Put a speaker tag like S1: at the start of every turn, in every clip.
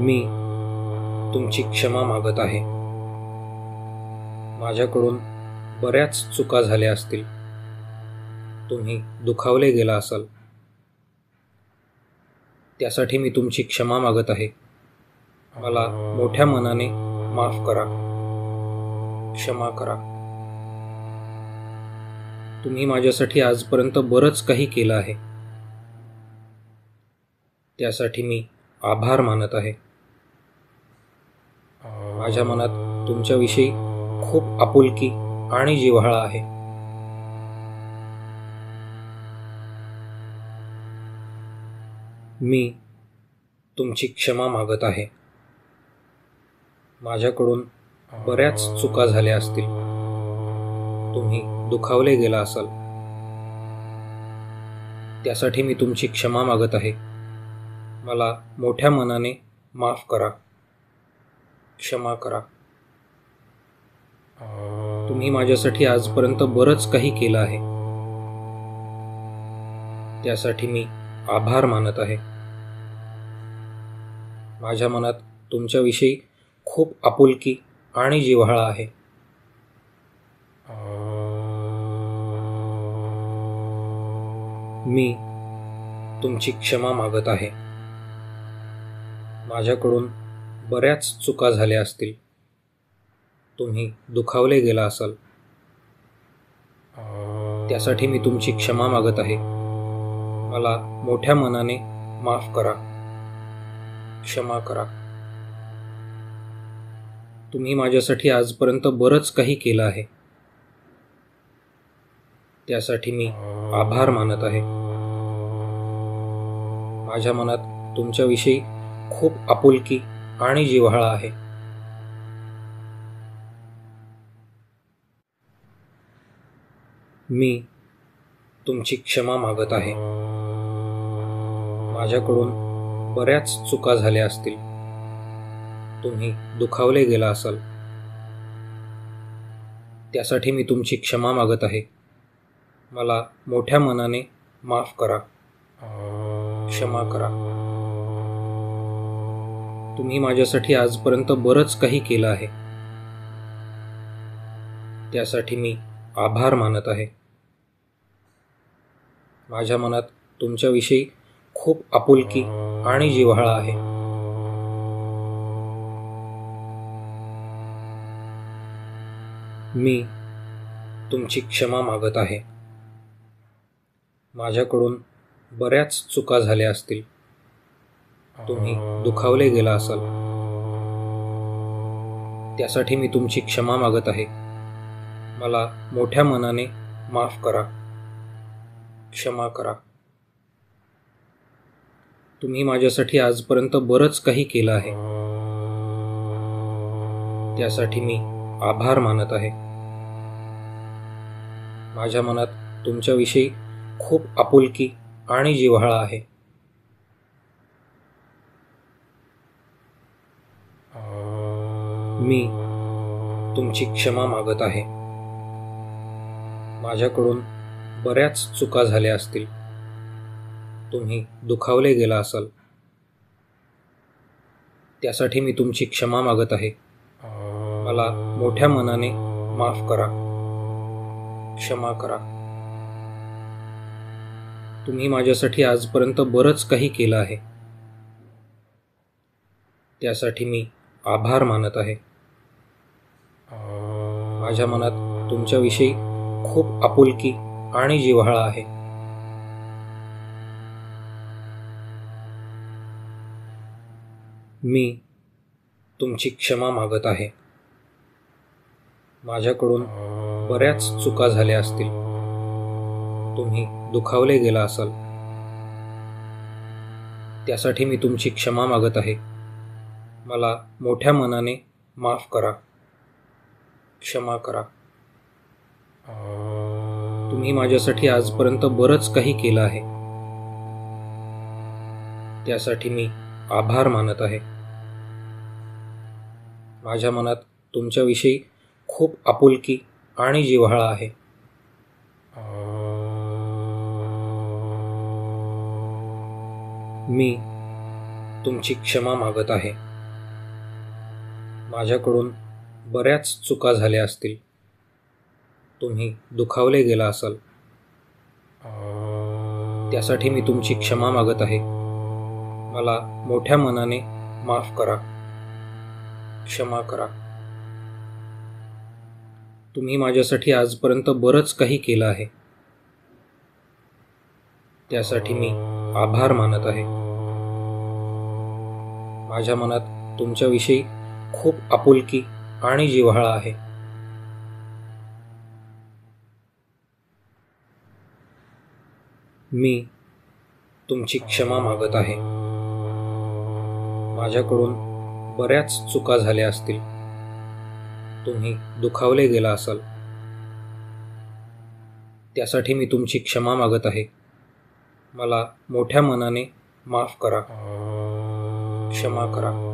S1: मी तुमची क्षमा मागत आहे. माझ्याकडून बऱ्याच चुका झाल्या असतील. तुम्ही दुखावले गेला असाल. त्यासाठी मी तुमची क्षमा मागत आहे. मला मोठ्या मनाने माफ करा, क्षमा करा. तुम्ही माझ्यासाठी आजपर्यंत बरंच काही केलं आहे. त्यासाठी मी आभार मानत आहे. माझ्या मनात तुमच्याविषयी खूप आपुलकी आणि जिव्हाळा आहे. मी तुमची क्षमा मागत आहे. माझ्याकडून बऱ्याच चुका झाल्या असतील. तुम्ही दुखावले गेला असाल. त्यासाठी मी तुमची क्षमा मागत आहे. मला मोठ्या मनाने माफ करा, क्षमा करा. तुम्ही माझ्यासाठी आजपर्यंत बरंच काही केलं आहे. त्यासाठी मी आभार मानत आहे. माझ्या मनात तुमच्याविषयी खूप आपुलकी आणि जिव्हाळा आहे. मी तुमची क्षमा मागत आहे. माझ्याकडून बऱ्याच चुका झाल्या असतील. तुम्ही दुखावले गेला असाल. त्यासाठी मी तुमची क्षमा मागत आहे. मला मोठ्या मनाने माफ करा, क्षमा करा. तुम्ही माझ्यासाठी आजपर्यंत बरंच काही केलं आहे. त्यासाठी मी आभार मानत आहे. माझ्या मनात तुमच्याविषयी खूप आपुलकी आणि जिव्हाळा आहे. मी तुमची क्षमा मागत आहे. माझ्याकडून बऱ्याच चुका झाल्या असतील. तुम्ही दुखावले गेला असाल. त्यासाठी मी तुमची क्षमा मागत आहे. मला मोठ्या मनाने माफ करा, क्षमा करा. तुम्ही माझ्यासाठी आजपर्यंत बरंच काही केलं आहे. त्यासाठी मी आभार मानत आहे. माझ्या मनात तुमच्याविषयी खूप आपुलकी आणि जिव्हाळा आहे. मी तुमची क्षमा मागत आहे. माझ्याकडून बऱ्याच चुका झाल्या असतील. तुम्ही दुखावले गेला असाल. त्यासाठी मी तुमची क्षमा मागत आहे. मला मोठ्या मनाने माफ करा, क्षमा करा. तुम्ही माझ्यासाठी आजपर्यंत बरंच काही केलं आहे. त्यासाठी मी आभार मानत आहे. माझ्या मनात तुमच्याविषयी खूप आपुलकी आणि जिव्हाळा आहे. मी तुमची क्षमा मागत आहे. माझ्याकडून बऱ्याच चुका झाल्या असतील. तुम्ही दुखावले गेला असाल. त्यासाठी मी तुमची क्षमा मागत आहे. मला मोठ्या मनाने माफ करा, क्षमा करा. तुम्ही माझ्यासाठी आजपर्यंत बरंच काही केलं आहे. त्यासाठी मी आभार मानत आहे. माझ्या मनात तुमच्याविषयी खूप आपुलकी आणि जिव्हाळा आहे. मी तुमची क्षमा मागत आहे. माझ्याकडून बऱ्याच चुका झाल्या असतील. तुम्ही दुखावले गेला असाल. त्यासाठी मी तुमची क्षमा मागत आहे. मला मोठ्या मनाने माफ करा, क्षमा करा. तुम्ही माझ्यासाठी आजपर्यंत बरंच काही केलं आहे. त्यासाठी मी आभार मानत आहे. माझ्या मनात तुमच्याविषयी खूप आपुलकी आणि जिव्हाळा आहे. मी तुमची क्षमा मागत आहे. माझ्याकडून बऱ्याच चुका झाल्या असतील. तुम्ही दुखावले गेला असाल. त्यासाठी मी तुमची क्षमा मागत आहे. मला मोठ्या मनाने माफ करा. क्षमा करा. तुम्ही माझ्यासाठी आजपर्यंत बरंच काही केलं आहे. त्यासाठी मी आभार मानत आहे. माझ्या मनात तुमच्याविषयी खूप आपुलकी आणि जिव्हाळा आहे. मी तुमची क्षमा मागत आहे. माझ्याकडून बऱ्याच चुका झाल्या असतील. तुम्ही दुखावले गेला असाल. त्यासाठी मी तुमची क्षमा मागत आहे. मला मोठ्या मनाने माफ करा. क्षमा करा.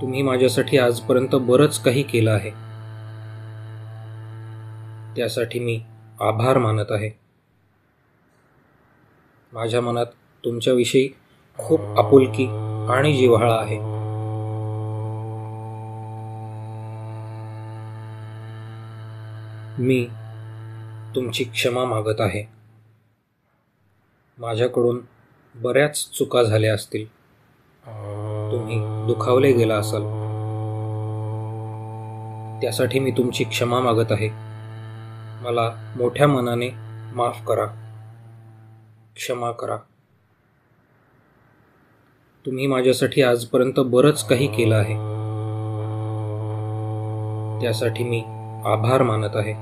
S1: तुम्ही माझ्यासाठी आजपर्यंत बरंच काही केलं आहे. त्यासाठी मी आभार मानत आहे. माझ्या मनात तुमच्याविषयी खूप आपुलकी आणि जिव्हाळा आहे. मी तुमची क्षमा मागत आहे. माझ्याकडून बऱ्याच चुका झाल्या असतील. तुम्ही दुखावले गेला असाल. त्यासाठी मी तुमची क्षमा मागत आहे. मला मोठ्या मनाने माफ करा. क्षमा करा. तुम्ही माझ्यासाठी आजपर्यंत बरंच काही केलं आहे. त्यासाठी मी आभार मानत आहे.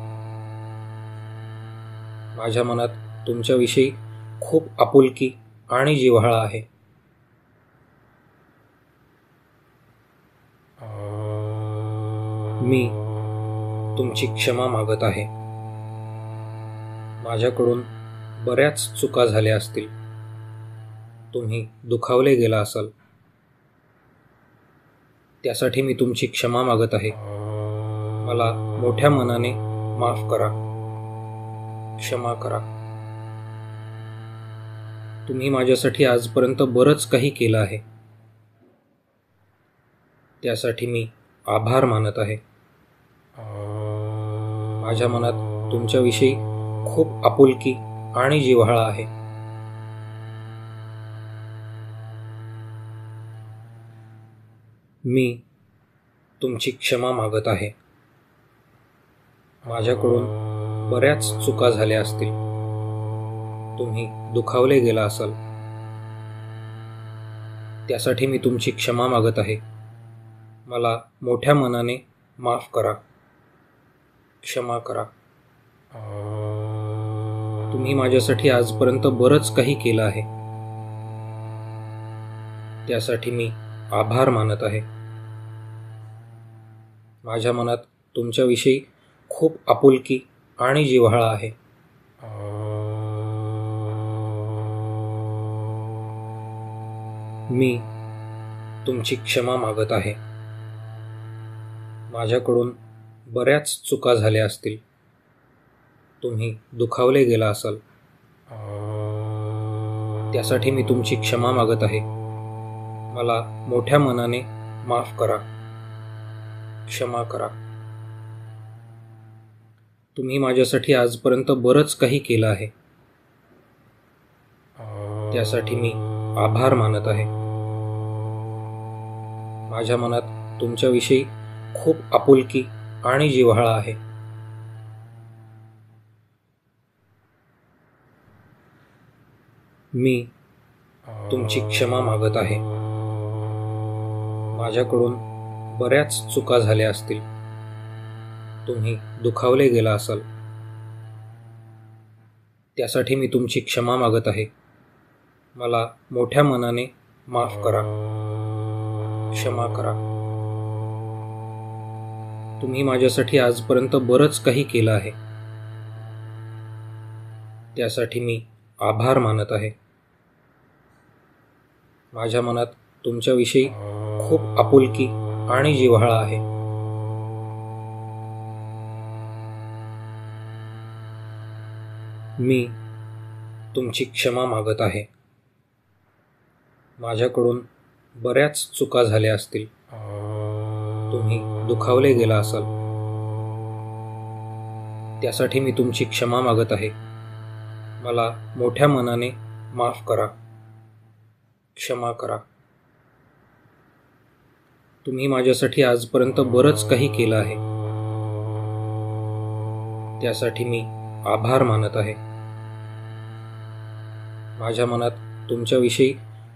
S1: माझ्या मनात तुमच्याविषयी खूप आपुलकी आणि जिव्हाळा आहे. मी तुमची क्षमा मागत आहे. माझ्याकडून बऱ्याच चुका झाल्या असतील. तुम्ही दुखावले गेला असाल. त्यासाठी मी तुमची क्षमा मागत आहे. मला मोठ्या मनाने माफ करा. क्षमा करा. तुम्ही माझ्यासाठी आजपर्यंत बरंच काही केलं आहे. त्यासाठी मी आभार मानत आहे. माझ्या मनात तुमच्याविषयी खूप आपुलकी आणि जिव्हाळा आहे. मी तुमची क्षमा मागत आहे. माझ्याकडून बऱ्याच चुका झाल्या असतील. तुम्ही दुखावले गेला असाल. त्यासाठी मी तुमची क्षमा मागत आहे. मला मोठ्या मनाने माफ करा. क्षमा करा. तुम्ही माझ्यासाठी आजपर्यंत बरंच काही केलं आहे. त्यासाठी मी आभार मानत आहे. माझ्या मनात तुमच्याविषयी खूप आपुलकी आणि जिव्हाळा आहे. मी तुमची क्षमा मागत आहे. माझ्याकडून बऱ्याच चुका झाल्या असतील. तुम्ही दुखावले गेला असाल. त्यासाठी मी तुमची क्षमा मागत आहे. मला मोठ्या मनाने माफ करा. क्षमा करा. तुम्ही माझ्यासाठी आजपर्यंत बरंच काही केलं आहे. त्यासाठी मी आभार मानत आहे. माझ्या मनात तुमच्याविषयी खूप आपुलकी आणि जिव्हाळा आहे. मी तुमची क्षमा मागत आहे. माझ्याकडून बऱ्याच चुका झाल्या असतील. तुम्ही दुखावले गेला असाल. त्यासाठी मी तुमची क्षमा मागत आहे. मला मोठ्या मनाने माफ करा. क्षमा करा. तुम्ही माझ्यासाठी आजपर्यंत बरंच काही केलं आहे. त्यासाठी मी आभार मानत आहे. माझ्या मनात तुमच्याविषयी खूप आपुलकी आणि जिव्हाळा आहे. मी तुमची क्षमा मागत आहे. माझ्याकडून बऱ्याच चुका झाल्या असतील. तुम्ही दुखावले गेला असाल त्यासाठी मी तुमची क्षमा मागत आहे. मला मोठ्या मनाने माफ करा. क्षमा करा. तुम्ही माझ्यासाठी आजपर्यंत बरंच काही केलं आहे. त्यासाठी मी आभार मानत आहे. माझ्या मनात तुमच्याविषयी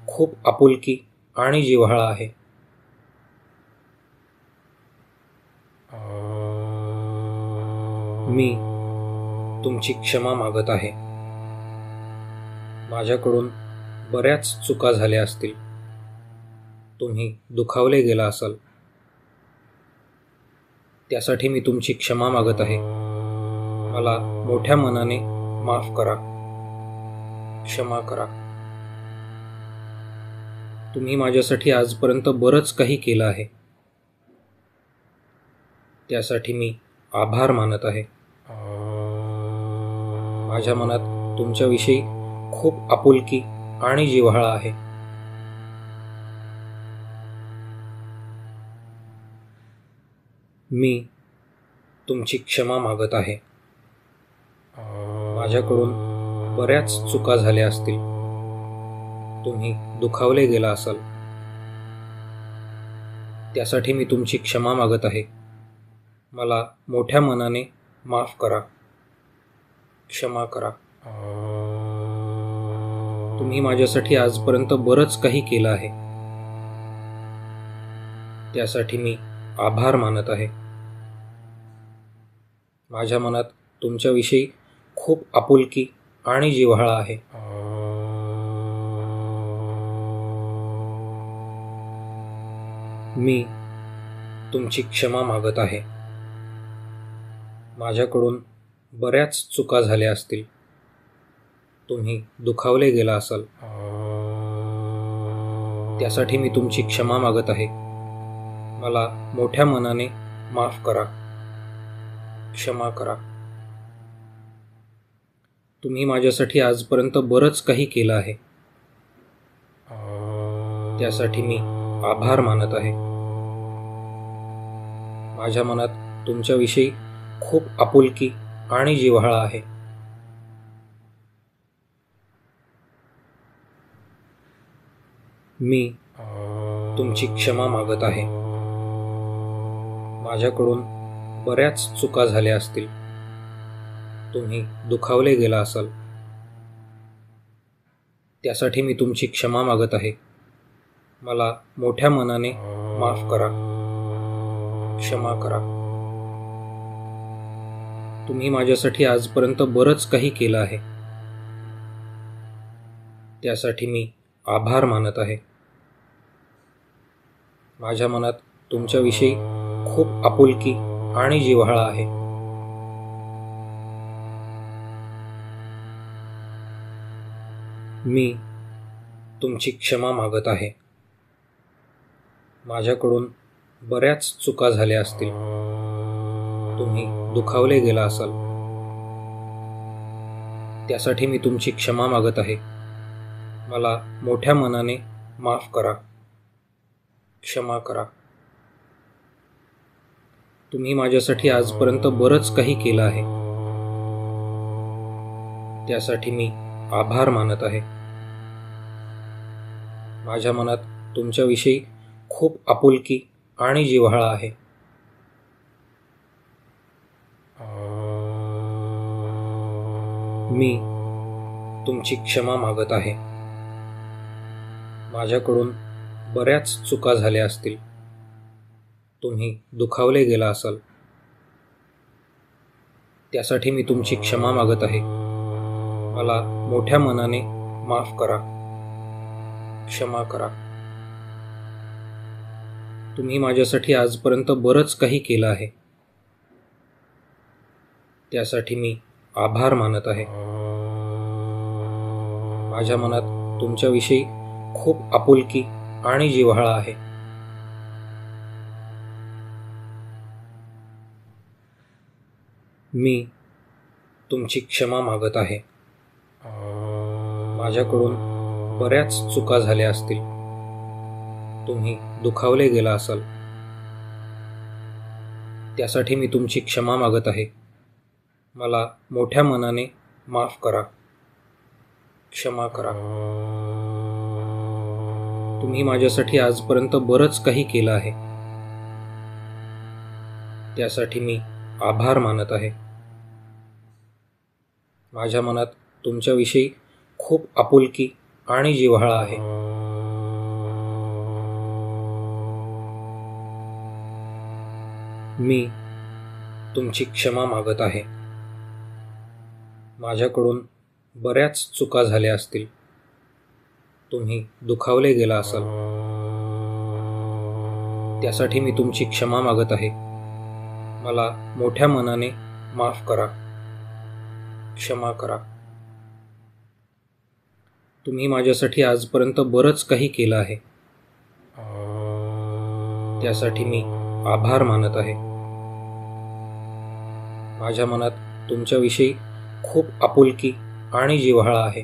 S1: खूप आपुलकी आणि जिव्हाळा आहे. मी तुमची क्षमा मागत आहे. माझ्याकडून बऱ्याच चुका झाल्या असतील. तुम्ही दुखावले गेला असाल त्यासाठी मी तुमची क्षमा मागत आहे. मला मोठ्या मनाने माफ करा. क्षमा करा. तुम्ही माझ्यासाठी आजपर्यंत बरंच काही केलं आहे. त्यासाठी मी आभार मानत आहे. माझ्या मनात तुमच्याविषयी खूप आपुलकी आणि जिव्हाळा आहे. मी तुमची क्षमा मागत आहे. माझ्याकडून बऱ्याच चुका झाल्या असतील. तुम्ही दुखावले गेला असाल त्यासाठी मी तुमची क्षमा मागत आहे. मला मोठ्या मनाने माफ करा. क्षमा करा. तुम्ही माझ्यासाठी आजपर्यंत बरंच काही केलं आहे. त्यासाठी मी आभार मानत आहे. माझ्या मनात तुमच्याविषयी खूप आपुलकी आणि जिव्हाळा आहे. मी तुमची क्षमा मागत आहे. माझ्याकडून बऱ्याच चुका झाल्या असतील. तुम्ही दुखावले गेला असाल त्यासाठी मी तुमची क्षमा मागत आहे. मला मोठ्या मनाने माफ करा. क्षमा करा. तुम्ही माझ्यासाठी आजपर्यंत बरंच काही केलं आहे. त्यासाठी मी आभार मानत आहे. माझ्या मनात तुमच्याविषयी खूप आपुलकी आणि जिव्हाळा आहे. मी तुमची क्षमा मागत आहे. माझ्याकडून बऱ्याच चुका झाल्या असतील. तुम्ही दुखावले गेला असाल त्यासाठी मी तुमची क्षमा मागत आहे. मला मोठ्या मनाने माफ करा. क्षमा करा. तुम्ही माझ्यासाठी आजपर्यंत बरंच काही केलं आहे. त्यासाठी मी आभार मानत आहे. माझ्या मनात तुमच्याविषयी खूप आपुलकी आणि जिव्हाळा आहे. मी तुमची क्षमा मागत आहे. माझ्याकडून बऱ्याच चुका झाल्या असतील. तुम्ही दुखावले गेला असाल त्यासाठी मी तुमची क्षमा मागत आहे. मला मोठ्या मनाने माफ करा. क्षमा करा. तुम्ही माझ्यासाठी आजपर्यंत बरंच काही केलं आहे. त्यासाठी मी आभार मानत आहे. माझ्या मनात तुमच्याविषयी खूप आपुलकी आणि जिव्हाळा आहे. मी तुमची क्षमा मागत आहे. माझ्याकडून बऱ्याच चुका झाल्या असतील. तुम्ही दुखावले गेला असाल त्यासाठी मी तुमची क्षमा मागत आहे. मला मोठ्या मनाने माफ करा. क्षमा करा. तुम्ही माझ्यासाठी आजपर्यंत बरंच काही केलं आहे. त्यासाठी मी आभार मानत आहे. माझ्या मनात तुमच्याविषयी खूप आपुलकी आणि जिव्हाळा आहे. मी तुमची क्षमा मागत आहे. माझ्याकडून बऱ्याच चुका झाल्या असतील. तुम्ही दुखावले गेला असाल त्यासाठी मी तुमची क्षमा मागत आहे. मला मोठ्या मनाने माफ करा. क्षमा करा. तुम्ही माझ्यासाठी आजपर्यंत बरंच काही केलं आहे. त्यासाठी मी आभार मानत आहे. माझ्या मनात तुमच्याविषयी खूप आपुलकी आणि जिव्हाळा आहे. मी तुमची क्षमा मागत आहे. माझ्याकडून बऱ्याच चुका झाल्या असतील. तुम्ही दुखावले गेला असाल. त्यासाठी मी तुमची क्षमा मागत आहे. मला मोठ्या मनाने माफ करा. क्षमा करा. तुम्ही माझ्यासाठी आजपर्यंत बरंच काही केलं आहे. त्यासाठी मी आभार मानत आहे. माझ्या मनात तुमच्याविषयी खूप आपुलकी आणि जिव्हाळा आहे.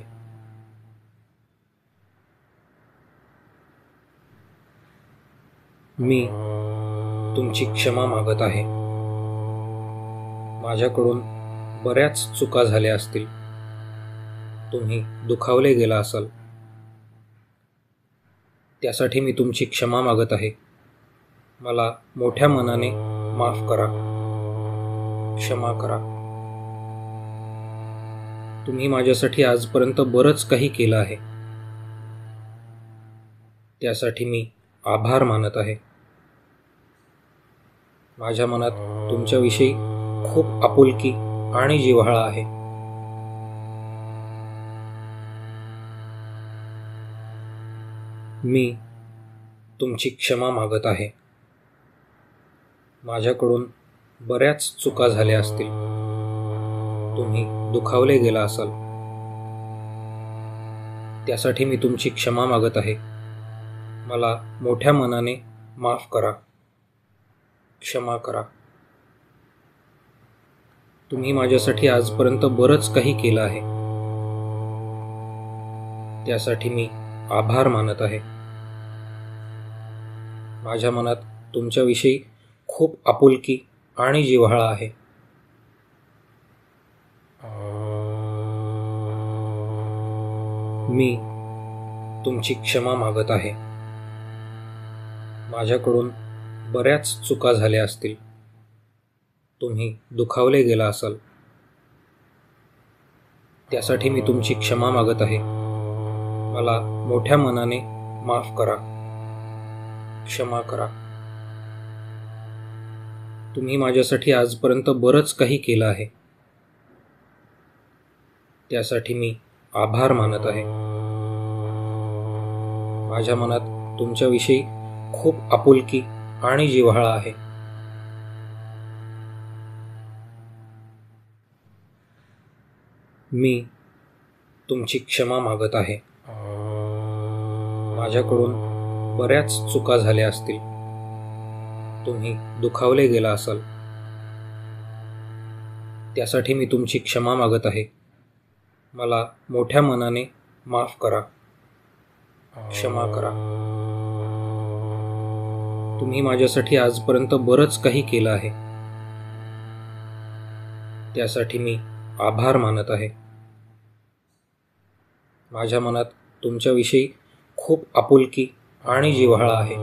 S1: मी तुमची क्षमा मागत आहे. माझ्याकडून बऱ्याच चुका झाल्या असतील. तुम्ही दुखावले गेला असाल. त्यासाठी मी तुमची क्षमा मागत आहे. मला मोठ्या मनाने माफ करा. क्षमा करा. तुम्ही माझ्यासाठी आजपर्यंत बरंच काही केलं आहे. त्यासाठी मी आभार मानत आहे. माझ्या मनात तुमच्याविषयी खूप आपुलकी आणि जिव्हाळा आहे. मी तुमची क्षमा मागत आहे. माझ्याकडून बऱ्याच चुका झाल्या असतील. तुम्ही दुखावले गेला असाल. त्यासाठी मी तुमची क्षमा मागत आहे. मला मोठ्या मनाने माफ करा. क्षमा करा. तुम्ही माझ्यासाठी आजपर्यंत बरंच काही केलं आहे. त्यासाठी मी आभार मानत आहे. माझ्या मनात तुमच्याविषयी खूप आपुलकी आणि जिव्हाळा आहे. मी तुमची क्षमा मागत आहे. माझ्याकडून बऱ्याच चुका झाल्या असतील. तुम्ही दुखावले गेला असाल. त्यासाठी मी तुमची क्षमा मागत आहे. मला मोठ्या मनाने माफ करा. क्षमा करा. तुम्ही माझ्यासाठी आजपर्यंत बरंच काही केलं आहे. त्यासाठी मी आभार मानत आहे. माझ्या मनात तुमच्याविषयी खूप आपुलकी आणि जिव्हाळा आहे. मी तुमची क्षमा मागत आहे. माझ्याकडून बऱ्याच चुका झाल्या असतील. तुम्ही दुखावले गेला असाल. त्यासाठी मी तुमची क्षमा मागत आहे. मला मोठ्या मनाने माफ करा. क्षमा करा. तुम्ही माझ्यासाठी आजपर्यंत बरंच काही केलं आहे. त्यासाठी मी आभार मानत आहे. माझ्या मनात तुमच्याविषयी खूप आपुलकी आणि जिव्हाळा आहे.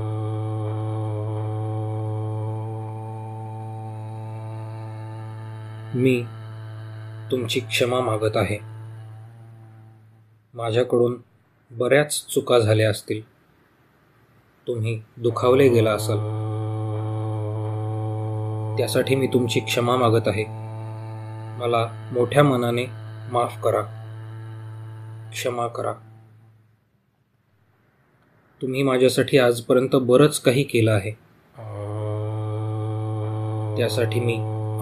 S1: मी तुमची क्षमा मागत आहे. माझ्याकडून बऱ्याच चुका झाल्या असतील. तुम्ही दुखावले गेला असाल. त्यासाठी मी तुमची क्षमा मागत आहे. मला मोठ्या मनाने माफ करा. क्षमा करा. तुम्ही माझ्यासाठी आजपर्यंत बरंच काही केलं आहे. त्यासाठी मी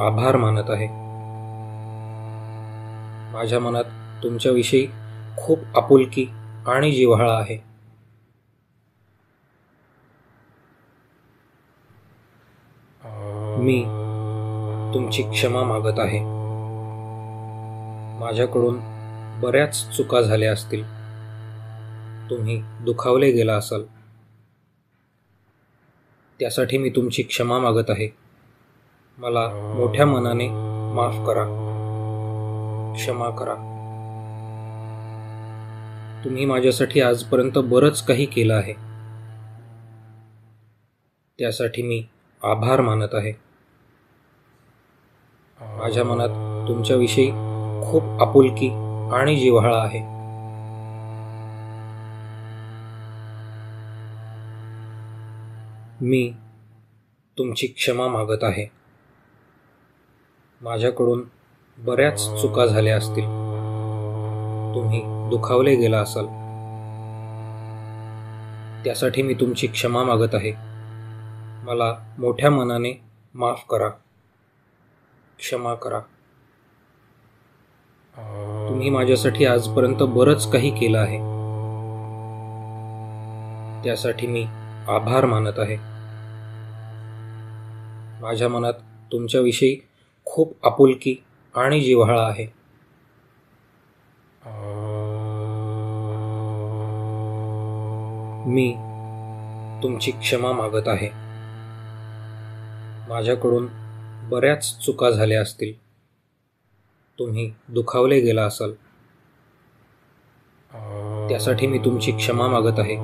S1: आभार मानत आहे. माझ्या मनात तुमच्याविषयी खूप आपुलकी आणि जिव्हाळा आहे. मी तुमची क्षमा मागत आहे. माझ्याकडून बऱ्याच चुका झाल्या असतील. तुम्ही दुखावले गेला असाल. त्यासाठी मी तुमची क्षमा मागत आहे. मला मोठ्या मनाने माफ करा. क्षमा करा. तुम्ही माझ्यासाठी आजपर्यंत बरंच काही केलं आहे. त्यासाठी मी आभार मानत आहे. माझ्या मनात तुमच्याविषयी खूप आपुलकी आणि जिव्हाळा आहे. मी तुमची क्षमा मागत आहे. माझ्याकडून बऱ्याच चुका झाल्या असतील. तुम्ही दुखावले गेला असाल. त्यासाठी मी तुमची क्षमा मागत आहे. मला मोठ्या मनाने माफ करा. क्षमा करा. तुम्ही माझ्यासाठी आजपर्यंत बरंच काही केलं आहे. त्यासाठी मी आभार मानत आहे. माझ्या मनात तुमच्याविषयी खूप आपुलकी आणि जिव्हाळा आहे. मी तुमची क्षमा मागत आहे. माझ्याकडून बऱ्याच चुका झाल्या असतील. तुम्ही दुखावले गेला असाल. त्यासाठी मी तुमची क्षमा मागत आहे.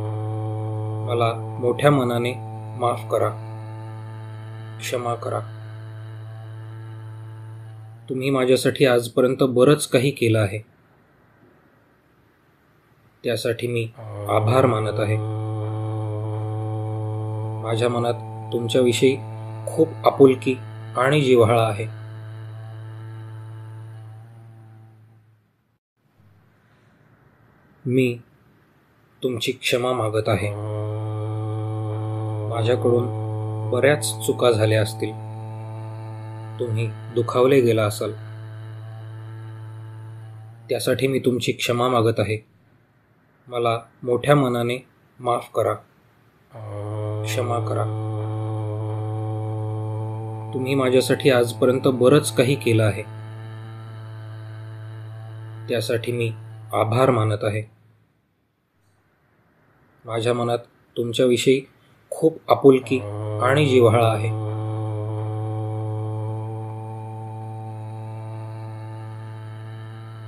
S1: मला मोठ्या मनाने माफ करा. क्षमा करा. तुम्ही माझ्यासाठी आजपर्यंत बरंच काही केलं आहे. त्यासाठी मी आभार मानत आहे. माझ्या मनात तुमच्याविषयी खूप आपुलकी आणि जिव्हाळा आहे. मी तुमची क्षमा मागत आहे. माझ्याकडून बऱ्याच चुका झाल्या असतील. तुम्ही दुखावले गेला असाल. त्यासाठी मी तुमची क्षमा मागत आहे. मला मोठ्या मनाने माफ करा. क्षमा करा. तुम्ही माझ्यासाठी आजपर्यंत बरंच काही केलं आहे. त्यासाठी मी आभार मानत आहे. माझ्या मनात तुमच्याविषयी खूप आपुलकी आणि जिव्हाळा आहे.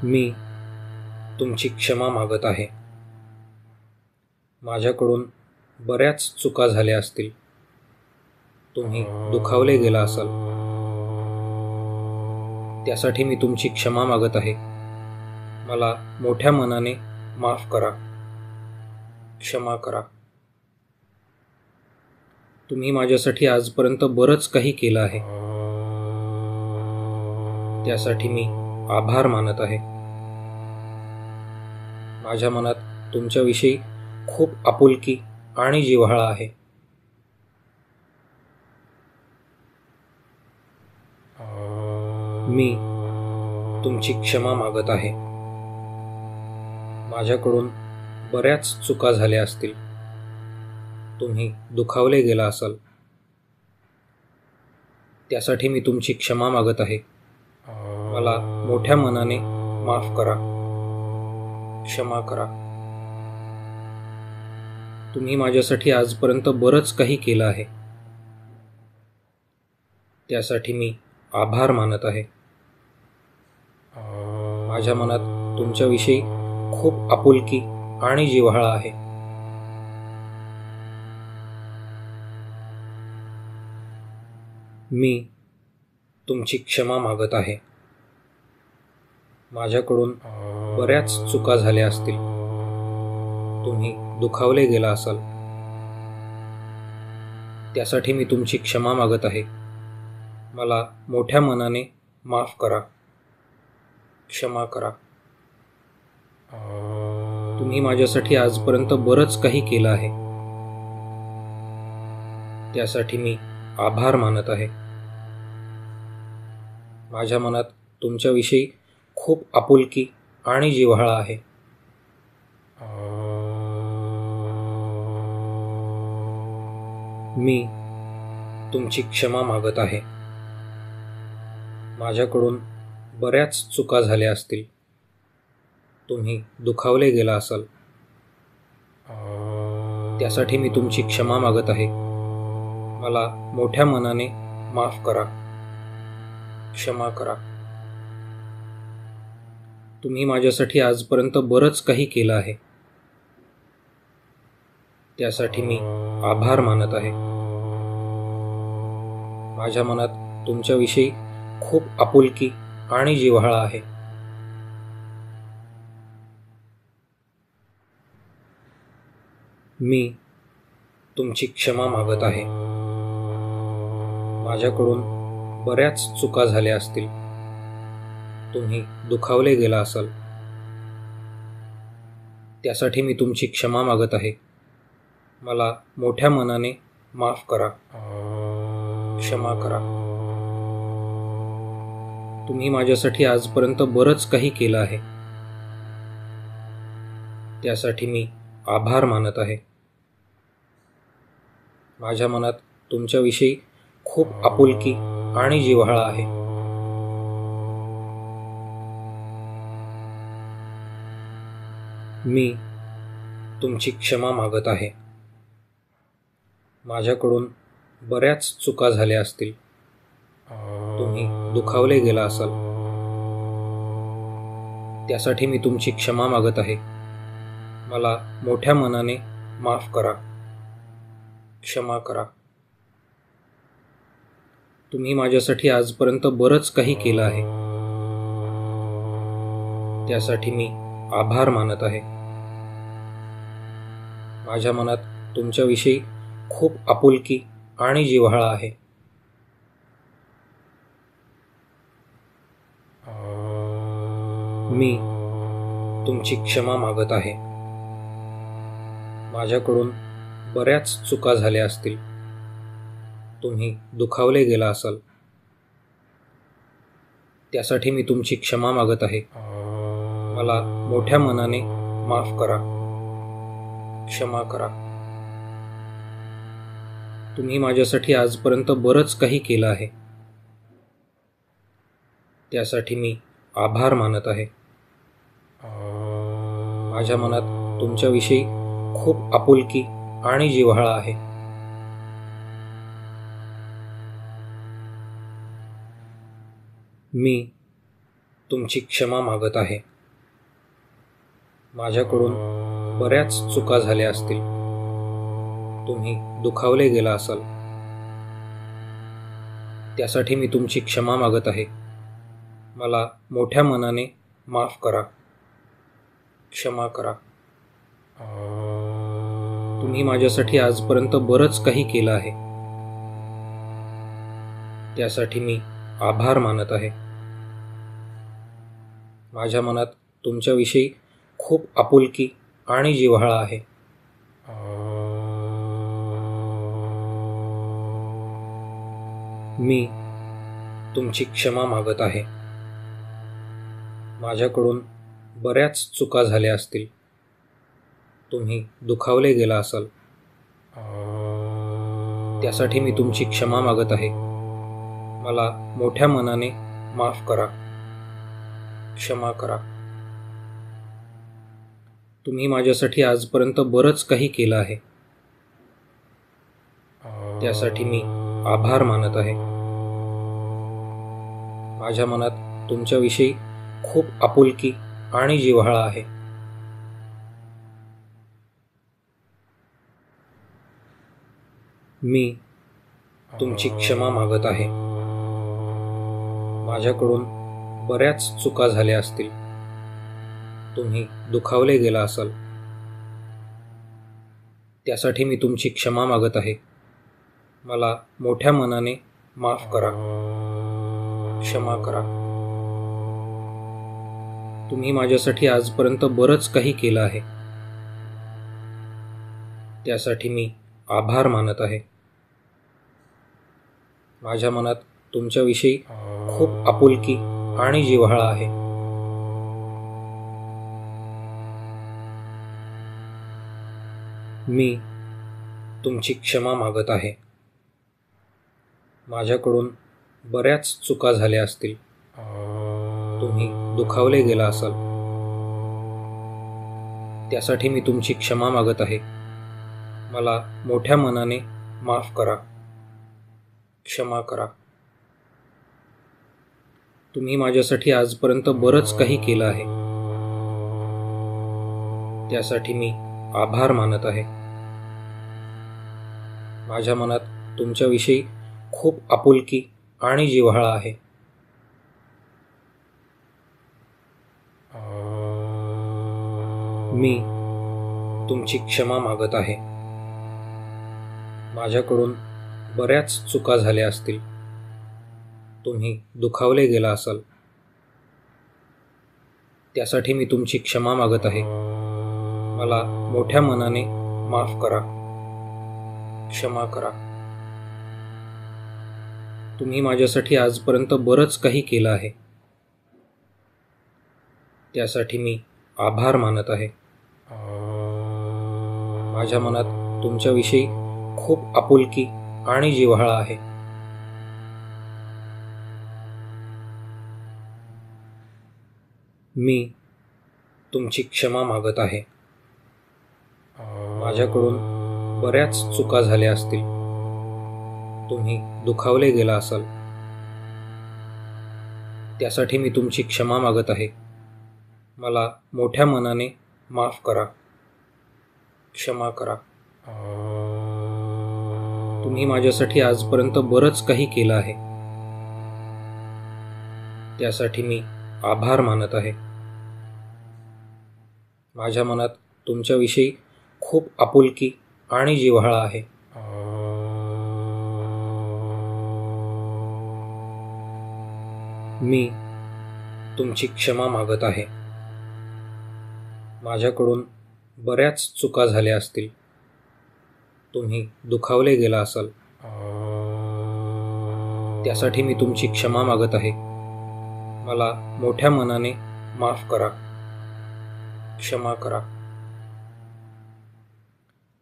S1: मी तुमची क्षमा मागत आहे. माझ्याकडून बऱ्याच चुका झाल्या असतील. तुम्ही दुखावले गेला असाल. त्यासाठी मी तुमची क्षमा मागत आहे. मला मोठ्या मनाने माफ करा. क्षमा करा. तुम्ही माझ्यासाठी आजपर्यंत बरंच काही केलं आहे. त्यासाठी मी आभार मानत आहे. माझ्या मनात तुमच्याविषयी खूप आपुलकी आणि जिव्हाळा आहे. मी तुमची क्षमा मागत आहे. माझ्याकडून बऱ्याच चुका झाल्या असतील. तुम्ही दुखावले गेला असाल. त्यासाठी मी तुमची क्षमा मागत आहे. मला मोठ्या मनाने माफ करा. क्षमा करा. तुम्ही माझ्यासाठी आजपर्यंत बरंच काही केलं आहे. त्यासाठी मी आभार मानत आहे. माझ्या मनात तुमच्याविषयी खूप आपुलकी आणि जिव्हाळा आहे. मी तुमची क्षमा मागत आहे. माझ्याकडून बऱ्याच चुका झाल्या असतील. तुम्ही दुखावले गेला असाल. त्यासाठी मी तुमची क्षमा मागत आहे. मला मोठ्या मनाने माफ करा. क्षमा करा. तुम्ही माझ्यासाठी आजपर्यंत बरंच काही केलं आहे. त्यासाठी मी आभार मानत आहे. माझ्या मनात तुमच्याविषयी खूप आपुलकी आणि जिव्हाळा आहे. मी तुमची क्षमा मागत आहे. माझ्याकडून बऱ्याच चुका झाल्या असतील. तुम्ही दुखावले गेला असाल. त्यासाठी मी तुमची क्षमा मागत आहे. मला मोठ्या मनाने माफ करा. क्षमा करा. तुम्ही माझ्यासाठी आजपर्यंत बरंच काही केलं आहे. त्यासाठी मी आभार मानत आहे. माझ्या मनात तुमच्याविषयी खूप आपुलकी आणि जिव्हाळा आहे. मी तुमची क्षमा मागत आहे. माझ्याकडून बऱ्याच चुका झाल्या असतील. तुम्ही दुखावले गेला असाल. त्यासाठी मी तुमची क्षमा मागत आहे. मला मोठ्या मनाने माफ करा. क्षमा करा. तुम्ही माझ्यासाठी आजपर्यंत बरंच काही केलं आहे. त्यासाठी मी आभार मानत आहे. माझ्या मनात तुमच्याविषयी खूप आपुलकी आणि जिव्हाळा आहे. मी तुमची क्षमा मागत आहे. माझ्याकडून बऱ्याच चुका झाल्या असतील. तुम्ही दुखावले गेला असाल. त्यासाठी मी तुमची क्षमा मागत आहे. मला मोठ्या मनाने माफ करा. क्षमा करा. तुम्ही माझ्यासाठी आजपर्यंत बरंच काही केलं आहे. त्यासाठी मी आभार मानत आहे. माझ्या मनात तुमच्याविषयी खूप आपुलकी आणि जिव्हाळा आहे. मी तुमची क्षमा मागत आहे. माझ्याकडून बऱ्याच चुका झाल्या असतील. तुम्ही दुखावले गेला असाल. त्यासाठी मी तुमची क्षमा मागत आहे. मला मोठ्या मनाने माफ करा. क्षमा करा. तुम्ही माझ्यासाठी आजपर्यंत बरंच काही केलं आहे. त्यासाठी मी आभार मानत आहे. माझ्या मनात तुमच्याविषयी खूप आपुलकी आणि जिव्हाळा आहे. मी तुमची क्षमा मागत आहे. माझ्याकडून बऱ्याच चुका झाल्या असतील. तुम्ही दुखावले गेला असाल. त्यासाठी मी तुमची क्षमा मागत आहे. मला मोठ्या मनाने माफ करा. क्षमा करा. तुम्ही माझ्यासाठी आजपर्यंत बरंच काही केलं आहे. त्यासाठी मी आभार मानत आहे. माझ्या मनात तुमच्याविषयी खूप आपुलकी आणि जिव्हाळा आहे. मी तुमची क्षमा मागत आहे. माझ्याकडून बऱ्याच चुका झाल्या असतील. तुम्ही दुखावले गेला असाल. त्यासाठी मी तुमची क्षमा मागत आहे. मला मोठ्या मनाने माफ करा. क्षमा करा. तुम्ही माझ्यासाठी आजपर्यंत बरंच काही केलं आहे. त्यासाठी मी आभार मानत आहे. माझ्या मनात तुमच्याविषयी खूप आपुलकी आणि जिव्हाळा आहे. मी तुमची क्षमा मागत आहे. माझ्याकडून बऱ्याच चुका झाल्या असतील. तुम्ही दुखावले गेला असाल. त्यासाठी मी तुमची क्षमा मागत आहे. मला मोठ्या मनाने माफ करा. क्षमा करा. तुम्ही माझ्यासाठी आजपर्यंत बरंच काही केलं आहे. त्यासाठी मी आभार मानत आहे. माझ्या मनात तुमच्याविषयी खूप आपुलकी आणि जिव्हाळा आहे. मी तुमची क्षमा मागत आहे. माझ्याकडून बऱ्याच चुका झाल्या असतील. तुम्ही दुखावले गेला असाल. त्यासाठी मी तुमची क्षमा मागत आहे. मला मोठ्या मनाने माफ करा. क्षमा करा. तुम्ही माझ्यासाठी आजपर्यंत बरंच काही केलं आहे. त्यासाठी मी आभार मानत आहे. माझ्या मनात तुमच्याविषयी खूप आपुलकी आणि जिव्हाळा आहे. मी तुमची क्षमा मागत आहे. माझ्याकडून बऱ्याच चुका झाल्या असतील. तुम्ही दुखावले गेला असाल. त्यासाठी मी तुमची क्षमा मागत आहे. मला मोठ्या मनाने माफ करा. क्षमा करा. तुम्ही माझ्यासाठी आजपर्यंत बरंच काही केलं आहे. त्यासाठी मी आभार मानत आहे. माझ्या मनात तुमच्याविषयी खूप आपुलकी आणि जिव्हाळा आहे. मी तुमची क्षमा मागत आहे. माझ्याकडून बऱ्याच चुका झाल्या असतील. तुम्ही दुखावले गेला असाल. त्यासाठी मी तुमची क्षमा मागत आहे. मला मोठ्या मनाने माफ करा. क्षमा करा. तुम्ही माझ्यासाठी आजपर्यंत बरंच काही केलं आहे. त्यासाठी मी आभार मानत आहे. माझ्या मनात तुमच्याविषयी खूप आपुलकी आणि जिव्हाळा आहे. मी तुमची क्षमा मागत आहे. माझ्याकडून बऱ्याच चुका झाल्या असतील. तुम्ही दुखावले गेला असाल. त्यासाठी मी तुमची क्षमा मागत आहे. मला मोठ्या मनाने माफ करा. क्षमा करा.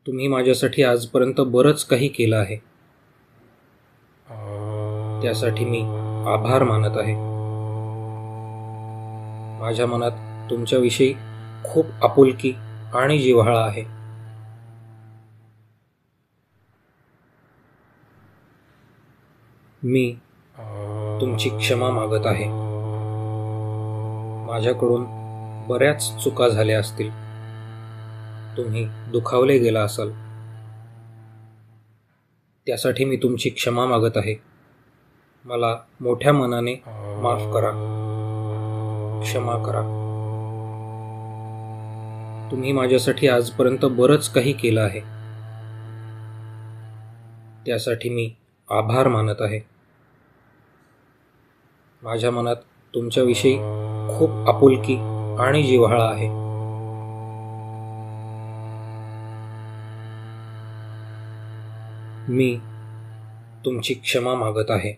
S1: तुम्ही माझ्यासाठी आजपर्यंत बरंच काही केलं आहे. त्यासाठी मी आभार मानत आहे. माझ्या मनात तुमच्याविषयी खूप आपुलकी आणि जिव्हाळा आहे. मी तुमची क्षमा मागत आहे. माझ्याकडून बऱ्याच चुका झाल्या असतील. तुम्ही दुखावले गेला असाल. त्यासाठी मी तुमची क्षमा मागत आहे. मला मोठ्या मनाने माफ करा. क्षमा करा. तुम्ही माझ्यासाठी आजपर्यंत बरंच काही केलं आहे. त्यासाठी मी आभार मानत आहे. माझ्या मनात तुमच्याविषयी खूप आपुलकी आणि जिव्हाळा आहे. मी तुमची क्षमा मागत आहे.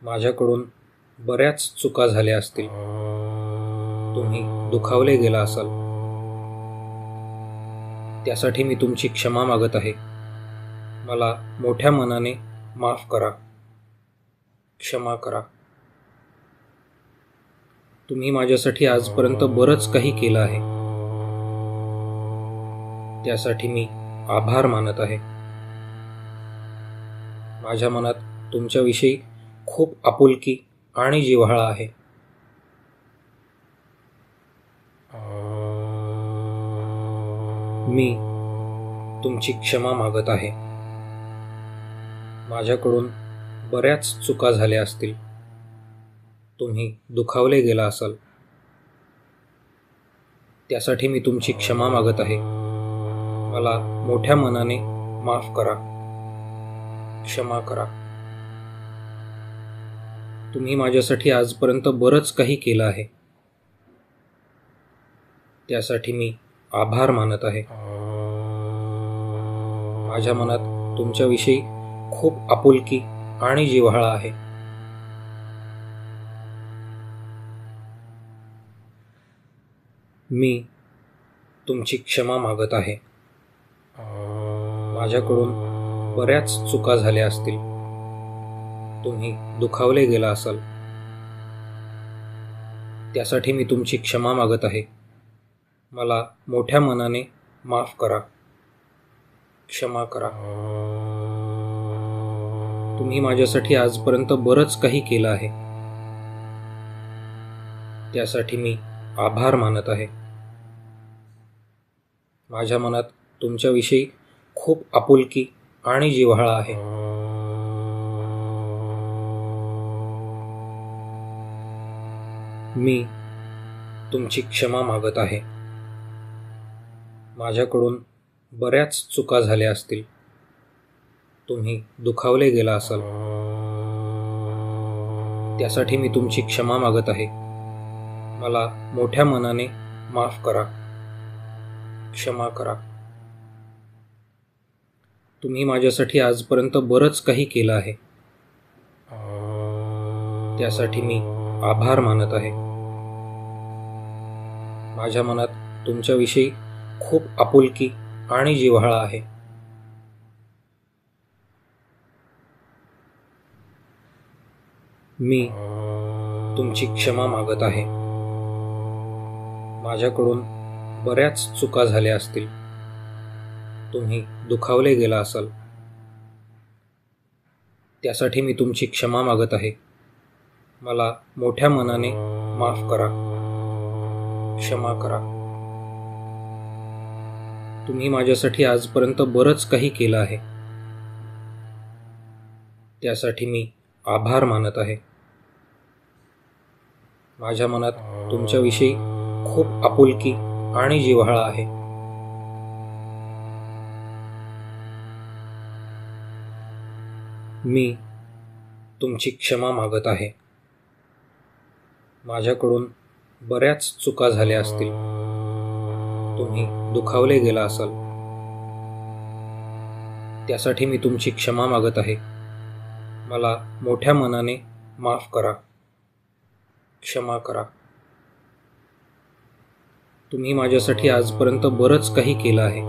S1: माझ्याकडून बऱ्याच चुका झाल्या असतील. तुम्ही दुखावले गेला असाल. त्यासाठी मी तुमची क्षमा मागत आहे. मला मोठ्या मनाने माफ करा. क्षमा करा. तुम्ही माझ्यासाठी आजपर्यंत बरंच काही केलं आहे. त्यासाठी मी आभार मानत आहे. माझ्या मनात तुमच्याविषयी खूप आपुलकी आणि जिव्हाळा आहे. मी तुमची क्षमा मागत आहे. माझ्याकडून बऱ्याच चुका झाल्या असतील. तुम्ही दुखावले गेला असाल. त्यासाठी मी तुमची क्षमा मागत आहे. मला मोठ्या मनाने माफ करा. क्षमा करा. तुम्ही माझ्यासाठी आजपर्यंत बरंच काही केलं आहे. त्यासाठी मी आभार मानत आहे. माझ्या मनात तुमच्याविषयी खूप आपुलकी आणि जिव्हाळा आहे. मी तुमची क्षमा मागत आहे. माझ्याकडून बऱ्याच चुका झाल्या असतील. तुम्ही दुखावले गेला असाल. त्यासाठी मी तुमची क्षमा मागत आहे. मला मोठ्या मनाने माफ करा. क्षमा करा. तुम्ही माझ्यासाठी आजपर्यंत बरंच काही केलं आहे. त्यासाठी मी आभार मानत आहे. माझ्या मनात तुमच्याविषयी खूप आपुलकी आणि जिव्हाळा आहे. मी तुमची क्षमा मागत आहे. माझ्याकडून बऱ्याच चुका झाल्या असतील. तुम्ही दुखावले गेला असाल. त्यासाठी मी तुमची क्षमा मागत आहे. मला मोठ्या मनाने माफ करा, क्षमा करा. तुम्ही माझ्यासाठी आजपर्यंत बरंच काही केलं आहे. त्यासाठी मी आभार मानत आहे. माझ्या मनात तुमच्याविषयी खूप आपुलकी आणि जिव्हाळा आहे. मी तुमची क्षमा मागत आहे. माझ्याकडून बऱ्याच चुका झाल्या असतील. तुम्ही दुखावले गेला असाल. त्यासाठी मी तुमची क्षमा मागत आहे. मला मोठ्या मनाने माफ करा, क्षमा करा. तुम्ही माझ्यासाठी आजपर्यंत बरंच काही केलं आहे. त्यासाठी मी आभार मानत आहे. माझ्या मनात तुमच्याविषयी खूप आपुलकी आणि जिव्हाळा आहे. मी तुमची क्षमा मागत आहे. माझ्याकडून बऱ्याच चुका झाल्या असतील. तुम्ही दुखावले गेला असाल. त्यासाठी मी तुमची क्षमा मागत आहे. मला मोठ्या मनाने माफ करा, क्षमा करा. तुम्ही माझ्यासाठी आजपर्यंत बरंच काही केलं आहे.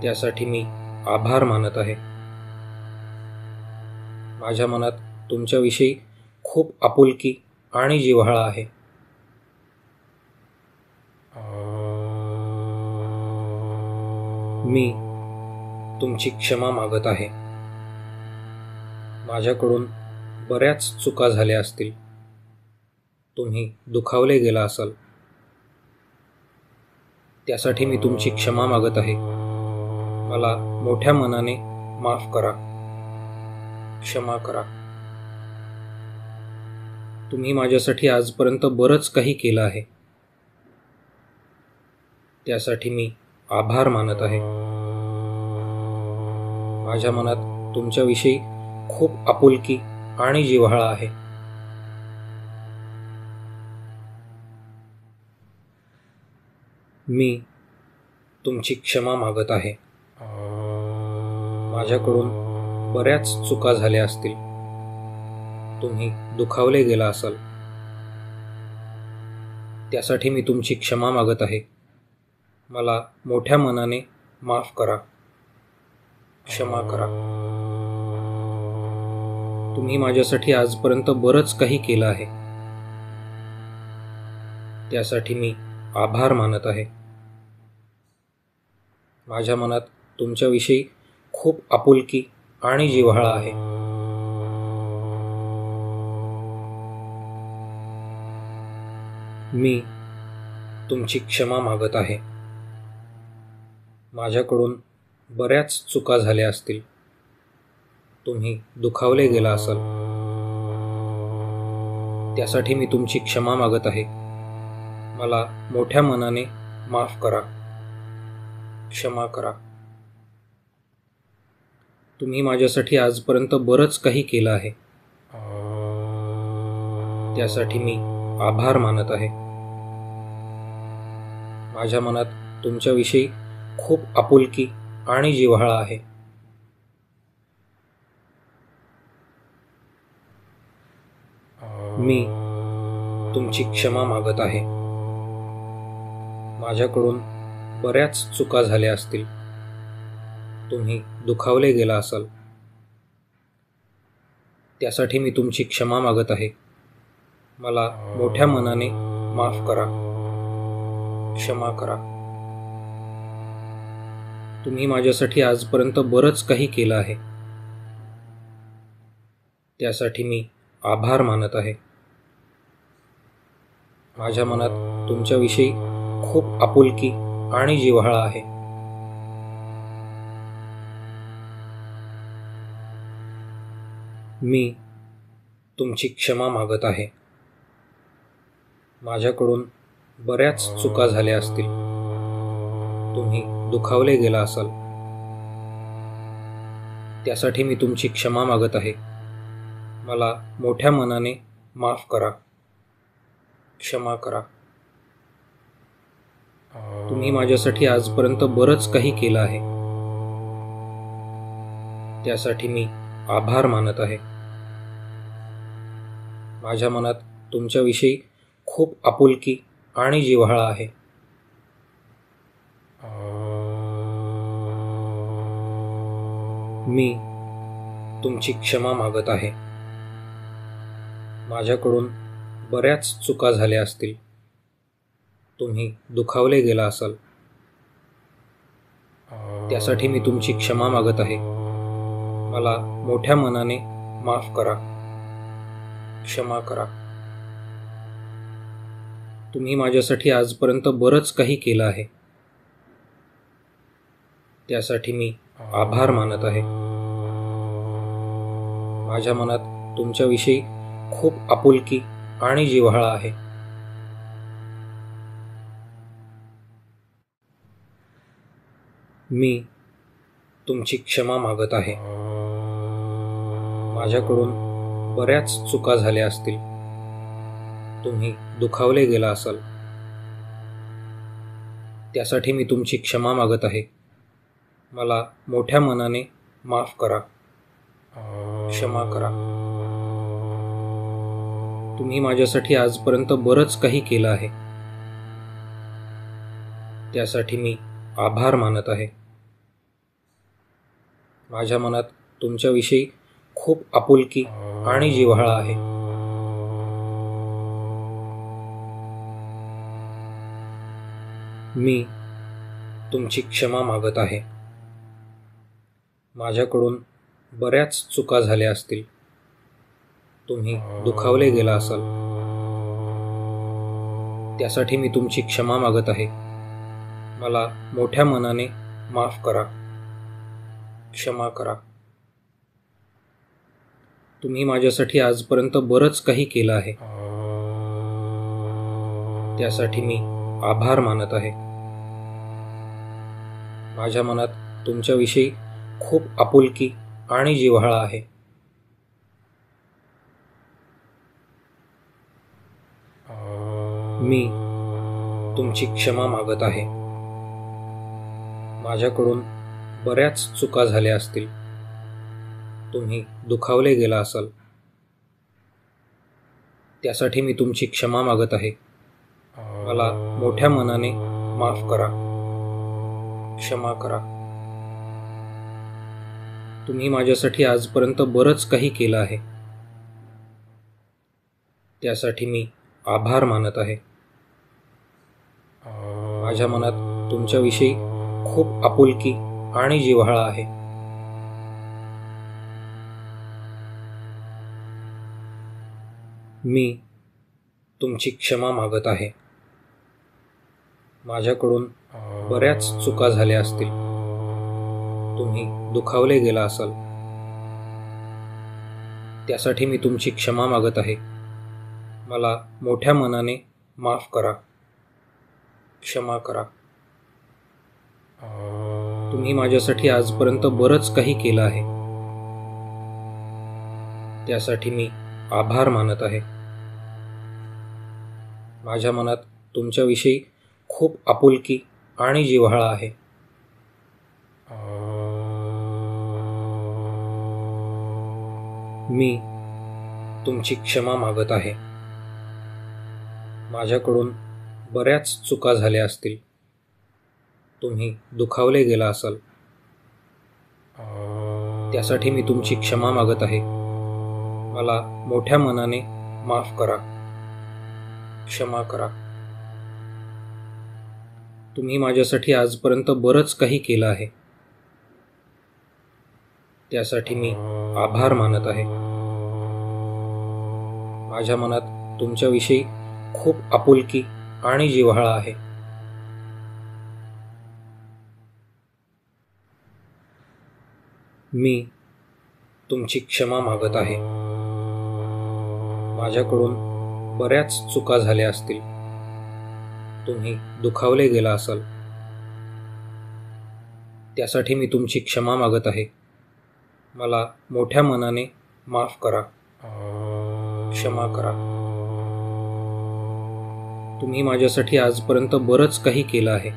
S1: त्यासाठी मी आभार मानत आहे. माझ्या मनात तुमच्याविषयी खूप आपुलकी आणि जिव्हाळा आहे. मी तुमची क्षमा मागत आहे. माझ्याकडून बऱ्याच चुका झाल्या असतील. तुम्ही दुखावले गेला असाल. त्यासाठी मी तुमची क्षमा मागत आहे. मला मोठ्या मनाने माफ करा, क्षमा करा. तुम्ही माझ्यासाठी आजपर्यंत बरंच काही केलं आहे. त्यासाठी मी आभार मानत आहे. माझ्या मनात तुमच्याविषयी खूप आपुलकी आणि जिव्हाळा आहे. मी तुमची क्षमा मागत आहे. माझ्याकडून बऱ्याच चुका झाल्या असतील. तुम्ही दुखावले गेला असाल. त्यासाठी मी तुमची क्षमा मागत आहे. मला मोठ्या मनाने माफ करा, क्षमा करा. तुम्ही माझ्यासाठी आजपर्यंत बरंच काही केलं आहे. त्यासाठी मी आभार मानत आहे. माझ्या मनात तुमच्याविषयी खूप आपुलकी आणि जिव्हाळा आहे. मी तुमची क्षमा मागत आहे. माझ्याकडून बऱ्याच चुका झाल्या असतील. तुम्ही दुखावले गेला असाल. त्यासाठी मी तुमची क्षमा मागत आहे. मला मोठ्या मनाने माफ करा, क्षमा करा. तुम्ही माझ्यासाठी आजपर्यंत बरंच काही केलं आहे. त्यासाठी मी आभार मानत आहे. माझ्या मनात तुमच्याविषयी खूप आपुलकी आणि जिव्हाळा आहे. मी तुमची क्षमा मागत आहे. माझ्याकडून बऱ्याच चुका झाल्या असतील. तुम्ही दुखावले गेला असाल. त्यासाठी मी तुमची क्षमा मागत आहे. मला मोठ्या मनाने माफ करा, क्षमा करा. तुम्ही माझ्यासाठी आजपर्यंत बरंच काही केलं आहे. त्यासाठी मी आभार मानत आहे. माझ्या मनात तुमच्याविषयी खूप आपुलकी आणि जिव्हाळा आहे. मी तुमची क्षमा मागत आहे. माझ्याकडून बऱ्याच चुका झाल्या असतील. तुम्ही दुखावले गेला असाल. त्यासाठी मी तुमची क्षमा मागत आहे. मला मोठ्या मनाने माफ करा. क्षमा करा. तुम्ही माझ्यासाठी आजपर्यंत बरंच काही केलं आहे. त्यासाठी मी आभार मानत आहे. माझ्या मनात तुमच्याविषयी खूप आपुलकी आणि जिव्हाळा आहे. मी तुमची क्षमा मागत आहे. माझ्याकडून बऱ्याच चुका झाल्या असतील. तुम्ही दुखावले गेला असाल. त्यासाठी मी तुमची क्षमा मागत आहे. मला मोठ्या मनाने माफ करा. क्षमा करा. तुम्ही माझ्यासाठी आजपर्यंत बरंच काही केलं आहे. त्यासाठी मी आभार मानत आहे. माझ्या मनात तुमच्याविषयी खूप आपुलकी आणि जिव्हाळा आहे. मी तुमची क्षमा मागत आहे. माझ्याकडून बऱ्याच चुका झाल्या असतील. तुम्ही दुखावले गेला असाल. त्यासाठी मी तुमची क्षमा मागत आहे. मला मोठ्या मनाने माफ करा. क्षमा करा. तुम्ही माझ्यासाठी आजपर्यंत बरंच काही केलं आहे. त्यासाठी मी आभार मानत आहे. माझ्या मनात तुमच्याविषयी खूप आपुलकी आणि जिव्हाळा आहे. मी तुमची क्षमा मागत आहे. माझ्याकडून बऱ्याच चुका झाल्या असतील. तुम्ही दुखावले गेला असाल. त्यासाठी मी तुमची क्षमा मागत आहे. मला मोठ्या मनाने माफ करा. क्षमा करा. तुम्ही माझ्यासाठी आजपर्यंत बरंच काही केलं आहे. त्यासाठी मी आभार मानत आहे. माझ्या मनात तुमच्याविषयी खूप आपुलकी आणि जिव्हाळा आहे. मी तुमची क्षमा मागत आहे. माझ्याकडून बऱ्याच चुका झाल्या असतील. तुम्ही दुखावले गेला असाल. त्यासाठी मी तुमची क्षमा मागत आहे. मला मोठ्या मनाने माफ करा. क्षमा करा. तुम्ही माझ्यासाठी आजपर्यंत बरंच काही केलं आहे. त्यासाठी मी आभार मानत आहे. माझ्या मनात तुमच्याविषयी खूप आपुलकी आणि जिव्हाळा आहे. मी तुमची क्षमा मागत आहे. माझ्याकडून बऱ्याच चुका झाल्या असतील. तुम्ही दुखावले गेला असाल. त्यासाठी मी तुमची क्षमा मागत आहे. मला मोठ्या मनाने माफ करा. क्षमा करा. तुम्ही माझ्यासाठी आजपर्यंत बरंच काही केलं आहे. त्यासाठी मी आभार मानत आहे. माझ्या मनात तुमच्याविषयी खूप आपुलकी आणि जिव्हाळा आहे. मी तुमची क्षमा मागत आहे. माझ्याकडून बऱ्याच चुका झाल्या असतील. तुम्ही दुखावले गेला असाल. त्यासाठी मी तुमची क्षमा मागत आहे. मला मोठ्या मनाने माफ करा. क्षमा करा. तुम्ही माझ्यासाठी आजपर्यंत बरंच काही केलं आहे. त्यासाठी मी आभार मानत आहे. माझ्या मनात तुमच्याविषयी खूप आपुलकी आणि जिव्हाळा आहे. मी तुमची क्षमा मागत आहे. माझ्याकडून बऱ्याच चुका झाल्या असतील. तुम्ही दुखावले गेला असाल. त्यासाठी मी तुमची क्षमा मागत आहे. मला मोठ्या मनाने माफ करा. क्षमा करा. तुम्ही माझ्यासाठी आजपर्यंत बरंच काही केलं आहे.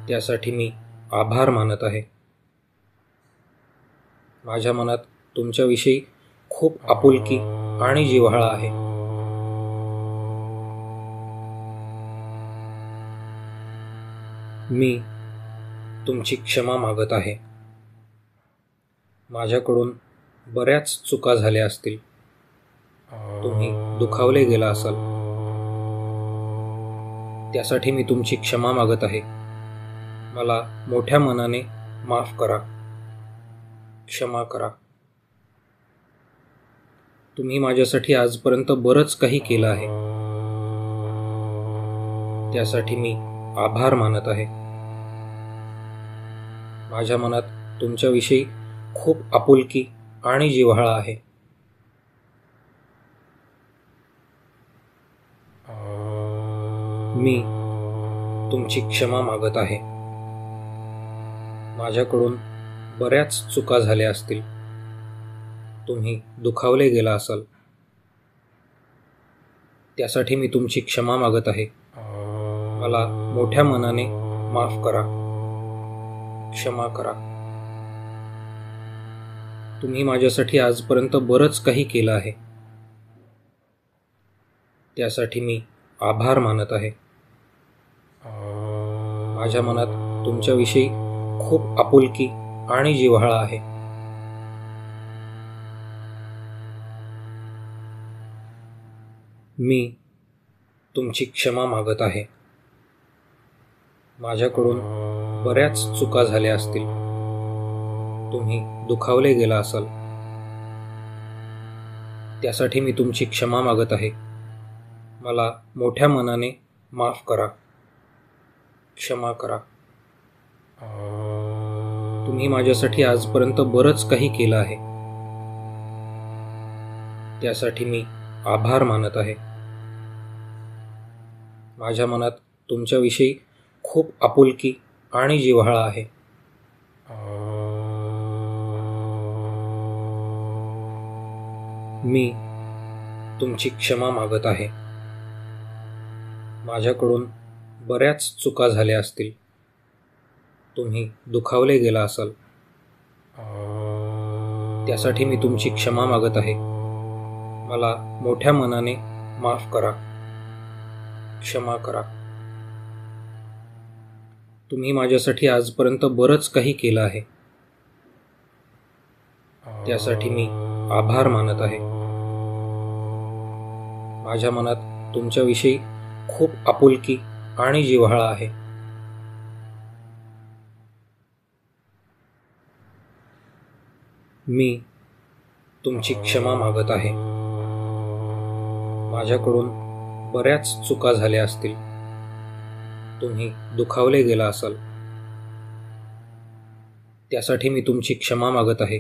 S1: त्यासाठी मी आभार मानत आहे. माझ्या मनात तुमच्याविषयी खूप आपुलकी आणि जिव्हाळा आहे. मी तुमची क्षमा मागत आहे. माझ्याकडून बऱ्याच चुका झाल्या असतील. तुम्ही दुखावले गेला असाल. त्यासाठी मी तुमची क्षमा मागत आहे. मला मोठ्या मनाने माफ करा. क्षमा करा. तुम्ही माझ्यासाठी आजपर्यंत बरंच काही केलं आहे. त्यासाठी मी आभार मानत आहे. माझ्या मनात तुमच्याविषयी खूप आपुलकी आणि जिव्हाळा आहे. मी तुमची क्षमा मागत आहे. माझ्याकडून बऱ्याच चुका झाल्या असतील. तुम्ही दुखावले गेला असाल. त्यासाठी मी तुमची क्षमा मागत आहे. मला मोठ्या मनाने माफ करा. क्षमा करा. तुम्ही माझ्यासाठी आजपर्यंत बरंच काही केलं आहे. त्यासाठी मी आभार मानत आहे. माझ्या मनात तुमच्याविषयी खूप आपुलकी आणि जिव्हाळा आहे. मी तुमची क्षमा मागत आहे. माझ्याकडून बऱ्याच चुका झाल्या असतील. तुम्ही दुखावले गेला असाल. त्यासाठी मी तुमची क्षमा मागत आहे. मला मोठ्या मनाने माफ करा. क्षमा करा. तुम्ही माझ्यासाठी आजपर्यंत बरंच काही केलं आहे. त्यासाठी मी आभार मानत आहे. माझ्या मनात तुमच्याविषयी खूप आपुलकी आणि जिव्हाळा आहे. मी तुमची क्षमा मागत आहे. माझ्याकडून बऱ्याच चुका झाल्या असतील. तुम्ही दुखावले गेला असाल. त्यासाठी मी तुमची क्षमा मागत आहे. मला मोठ्या मनाने माफ करा. क्षमा करा. तुम्ही माझ्यासाठी आजपर्यंत बरंच काही केलं आहे. त्यासाठी मी आभार मानत आहे. माझ्या मनात तुमच्याविषयी खूप आपुलकी आणि जिव्हाळा आहे. मी तुमची क्षमा मागत आहे. माझ्याकडून बऱ्याच चुका झाल्या असतील. तुम्ही दुखावले गेला असाल. त्यासाठी मी तुमची क्षमा मागत आहे.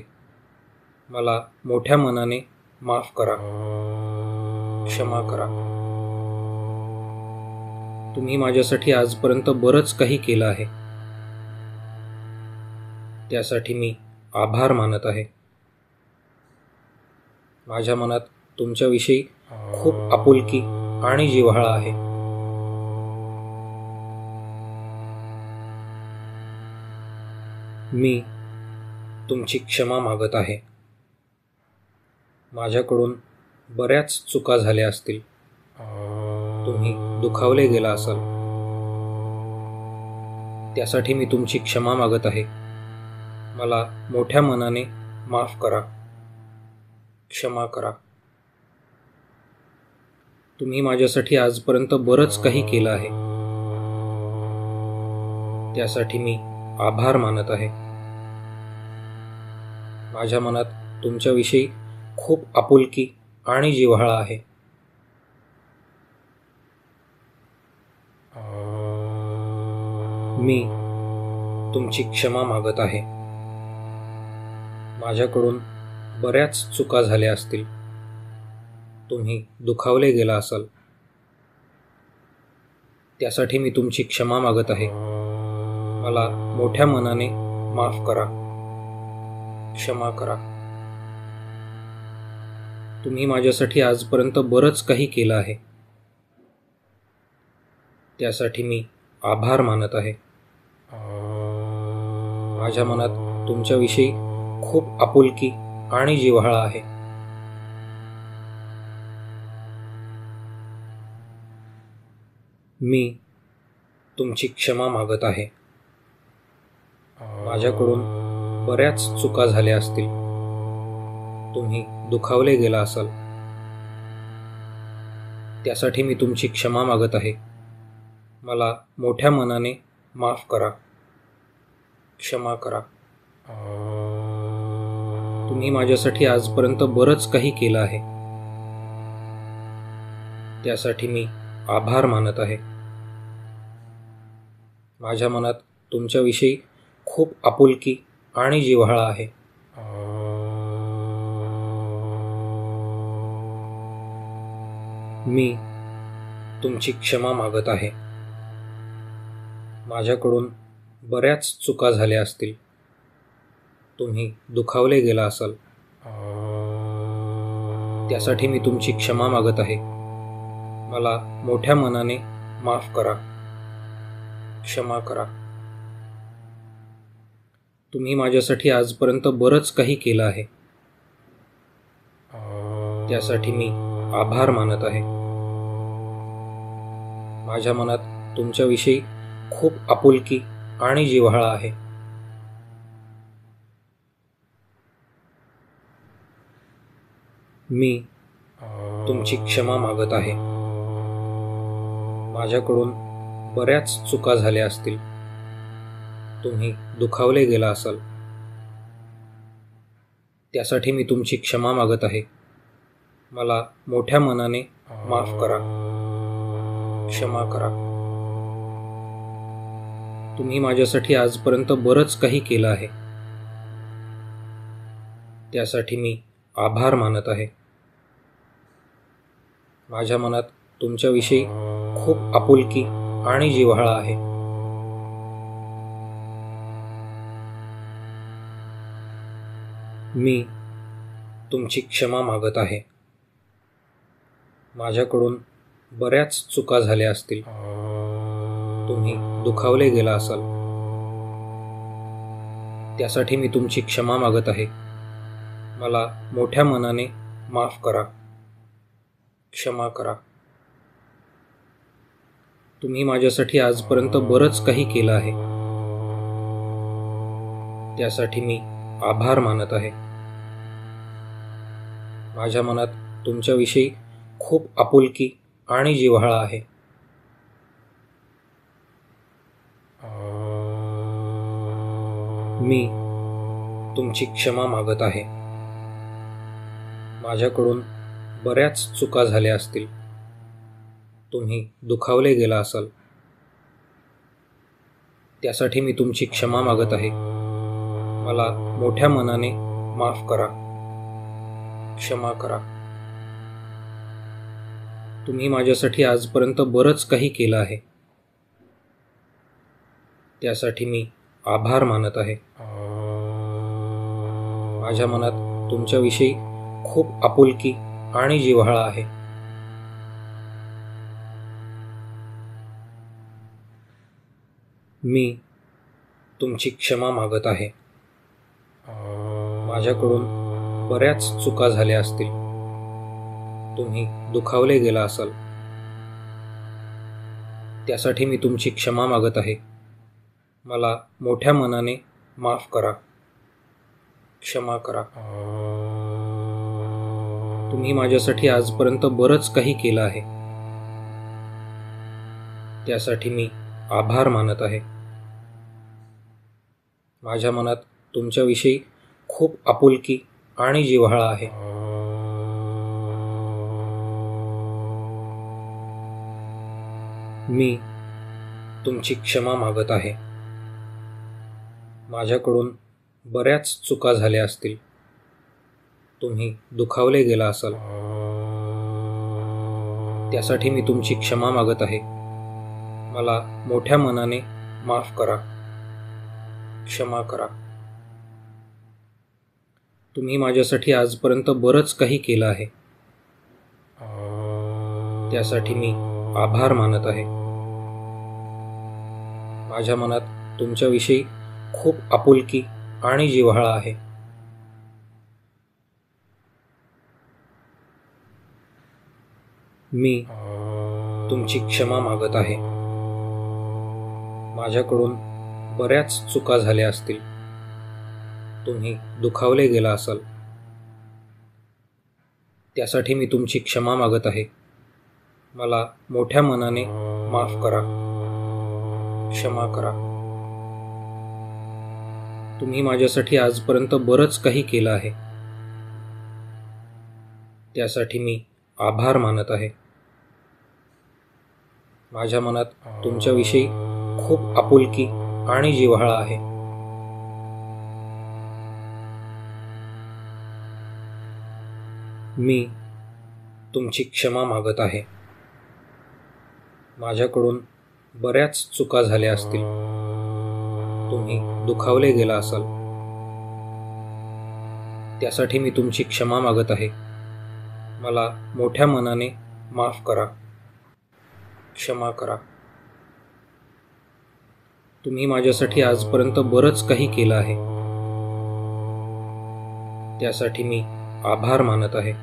S1: मला मोठ्या मनाने माफ करा. क्षमा करा. तुम्ही माझ्यासाठी आजपर्यंत बरंच काही केलं आहे. त्यासाठी मी आभार मानत आहे. माझ्या मनात तुमच्याविषयी खूप आपुलकी आणि जिव्हाळा आहे. मी तुमची क्षमा मागत आहे. माझ्याकडून बऱ्याच चुका झाल्या असतील. तुम्ही दुखावले गेला असाल. त्यासाठी मी तुमची क्षमा मागत आहे. मला मोठ्या मनाने माफ करा. क्षमा करा. तुम्ही माझ्यासाठी आजपर्यंत बरंच काही केलं आहे. त्यासाठी मी आभार मानत आहे. माझ्या मनात तुमच्याविषयी खूप आपुलकी आणि जिव्हाळा आहे. मी तुमची क्षमा मागत आहे. माझ्याकडून बऱ्याच चुका झाल्या असतील. तुम्ही दुखावले गेला असाल. त्यासाठी मी तुमची क्षमा मागत आहे. मला मोठ्या मनाने माफ करा. क्षमा करा. तुम्ही माझ्यासाठी आजपर्यंत बरंच काही केलं आहे. त्यासाठी मी आभार मानत आहे. माझ्या मनात तुमच्याविषयी खूप आपुलकी आणि जिव्हाळा आहे. मी तुमची क्षमा मागत आहे. माझ्याकडून बऱ्याच चुका झाल्या असतील. तुम्ही दुखावले गेला असाल. त्यासाठी मी तुमची क्षमा मागत आहे. मला मोठ्या मनाने माफ करा. क्षमा करा. तुम्ही माझ्यासाठी आजपर्यंत बरंच काही केलं आहे. त्यासाठी मी आभार मानत आहे. माझ्या मनात तुमच्याविषयी खूप आपुलकी आणि जिव्हाळा आहे. मी तुमची क्षमा मागत आहे. माझ्याकडून बऱ्याच चुका झाल्या असतील. तुम्ही दुखावले गेला असाल. त्यासाठी मी तुमची क्षमा मागत आहे. मला मोठ्या मनाने माफ करा. क्षमा करा. तुम्ही माझ्यासाठी आजपर्यंत बरंच काही केलं आहे. त्यासाठी मी आभार मानत आहे. माझ्या मनात तुमच्याविषयी खूप आपुलकी आणि जिव्हाळा आहे. मी तुमची क्षमा मागत आहे. माझ्याकडून बऱ्याच चुका झाल्या असतील. तुम्ही दुखावले गेला असाल. त्यासाठी मी तुमची क्षमा मागत आहे. मला मोठ्या मनाने माफ करा. क्षमा करा. तुम्ही माझ्यासाठी आजपर्यंत बरंच काही केलं आहे. त्यासाठी मी आभार मानत आहे. माझ्या मनात तुमच्याविषयी खूप आपुलकी आणि जिव्हाळा आहे. मी तुमची क्षमा मागत आहे. माझ्याकडून बऱ्याच चुका झाल्या असतील. तुम्ही दुखावले गेला असाल. त्यासाठी मी तुमची क्षमा मागत आहे. मला मोठ्या मनाने माफ करा. क्षमा करा. तुम्ही माझ्यासाठी आजपर्यंत बरंच काही केलं आहे. त्यासाठी मी आभार मानत आहे. माझ्या मनात तुमच्याविषयी खूप आपुलकी आणि जिव्हाळा आहे. मी तुमची क्षमा मागत आहे. माझ्याकडून बऱ्याच चुका झाल्या असतील. तुम्ही दुखावले गेला असाल. त्यासाठी मी तुमची क्षमा मागत आहे. मला मोठ्या मनाने माफ करा. क्षमा करा. तुम्ही माझ्यासाठी आजपर्यंत बरंच काही केलं आहे. त्यासाठी मी आभार मानत आहे. माझ्या मनात तुमच्याविषयी खूप आपुलकी आणि जिव्हाळा आहे. मी तुमची क्षमा मागत आहे. माझ्याकडून बऱ्याच चुका झाल्या असतील. तुम्ही दुखावले गेला असाल. त्यासाठी मी तुमची क्षमा मागत आहे. मला मोठ्या मनाने माफ करा. क्षमा करा. तुम्ही माझ्यासाठी आजपर्यंत बरंच काही केलं आहे. त्यासाठी मी आभार मानत आहे. माझ्या मनात तुमच्याविषयी खूप आपुलकी आणि जिव्हाळा आहे. मी तुमची क्षमा मागत आहे. माझ्याकडून बऱ्याच चुका झाल्या असतील. तुम्ही दुखावले गेला असाल. त्यासाठी मी तुमची क्षमा मागत आहे. मला मोठ्या मनाने माफ करा. क्षमा करा. तुम्ही माझ्यासाठी आजपर्यंत बरंच काही केलं आहे. त्यासाठी मी आभार मानत आहे. माझ्या मनात तुमच्याविषयी खूप आपुलकी आणि जिव्हाळा आहे. मी तुमची क्षमा मागत आहे. माझ्याकडून बऱ्याच चुका झाल्या असतील. तुम्ही दुखावले गेला असाल. त्यासाठी मी तुमची क्षमा मागत आहे. मला मोठ्या मनाने माफ करा. क्षमा करा. तुम्ही माझ्यासाठी आजपर्यंत बरंच काही केलं आहे. त्यासाठी मी आभार मानत आहे. माझ्या मनात तुमच्याविषयी खूप आपुलकी आणि जिव्हाळा आहे. मी तुमची क्षमा मागत आहे. माझ्याकडून बऱ्याच चुका झाल्या असतील. तुम्ही दुखावले गेला असाल. त्यासाठी मी तुमची क्षमा मागत आहे. मला मोठ्या मनाने माफ करा. क्षमा करा. तुम्ही माझ्यासाठी आजपर्यंत बरंच काही केलं आहे. त्यासाठी मी आभार मानत आहे.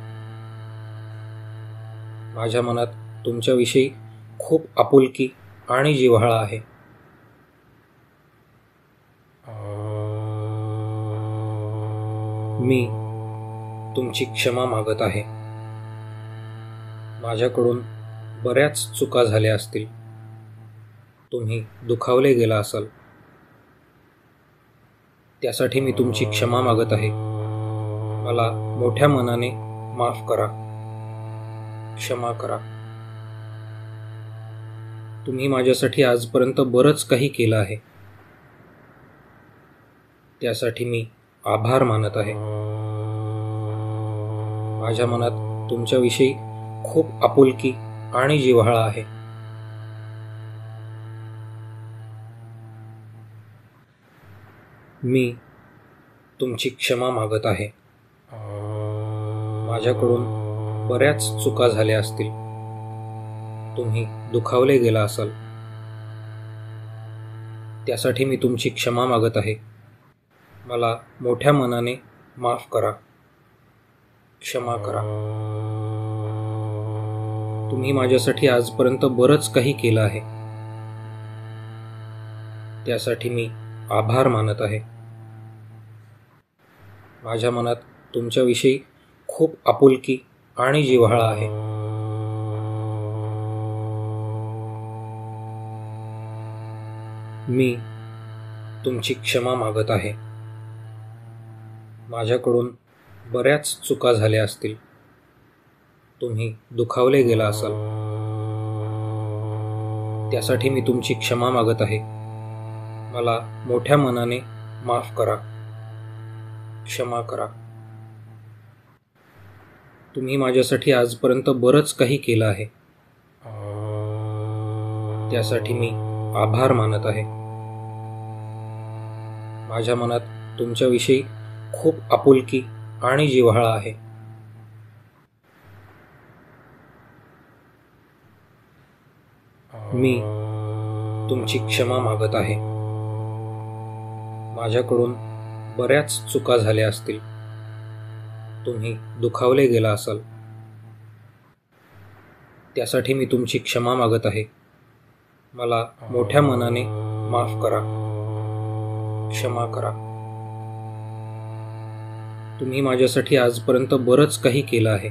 S1: माझ्या मनात तुमच्याविषयी खूप आपुलकी आणि जिव्हाळा आहे. मी तुमची क्षमा मागत आहे. माझ्याकडून बऱ्याच चुका झाल्या असतील. तुम्ही दुखावले गेला असाल. त्यासाठी मी तुमची क्षमा मागत आहे. मला मोठ्या मनाने माफ करा. क्षमा करा. तुम्ही माझ्यासाठी आजपर्यंत बरंच काही केलं आहे. त्यासाठी मी आभार मानत आहे. माझ्या मनात तुमच्याविषयी खूप आपुलकी आणि जिव्हाळा आहे. मी तुमची क्षमा मागत आहे. माझ्याकडून बऱ्याच चुका झाल्या असतील. तुम्ही दुखावले गेला असाल. त्यासाठी मी तुमची क्षमा मागत आहे. मला मोठ्या मनाने माफ करा. क्षमा करा. तुम्ही माझ्यासाठी आजपर्यंत बरंच काही केलं आहे. त्यासाठी मी आभार मानत आहे. माझ्या मनात तुमच्याविषयी खूप आपुलकी आणि जिव्हाळा आहे. मी तुमची क्षमा मागत आहे. माझ्याकडून बऱ्याच चुका झाल्या असतील. तुम्ही दुखावले गेला असाल. त्यासाठी मी तुमची क्षमा मागत आहे. मला मोठ्या मनाने माफ करा. क्षमा करा. तुम्ही माझ्यासाठी आजपर्यंत बरंच काही केलं आहे. त्यासाठी मी आभार मानत आहे. माझ्या मनात तुमच्याविषयी खूप आपुलकी आणि जिव्हाळा आहे. मी तुमची क्षमा मागत आहे. माझ्याकडून बऱ्याच चुका झाल्या असतील. तुम्ही दुखावले गेला असाल. त्यासाठी मी तुमची क्षमा मागत आहे. मला मोठ्या मनाने माफ करा. क्षमा करा. तुम्ही माझ्यासाठी आजपर्यंत बरंच काही केलं आहे.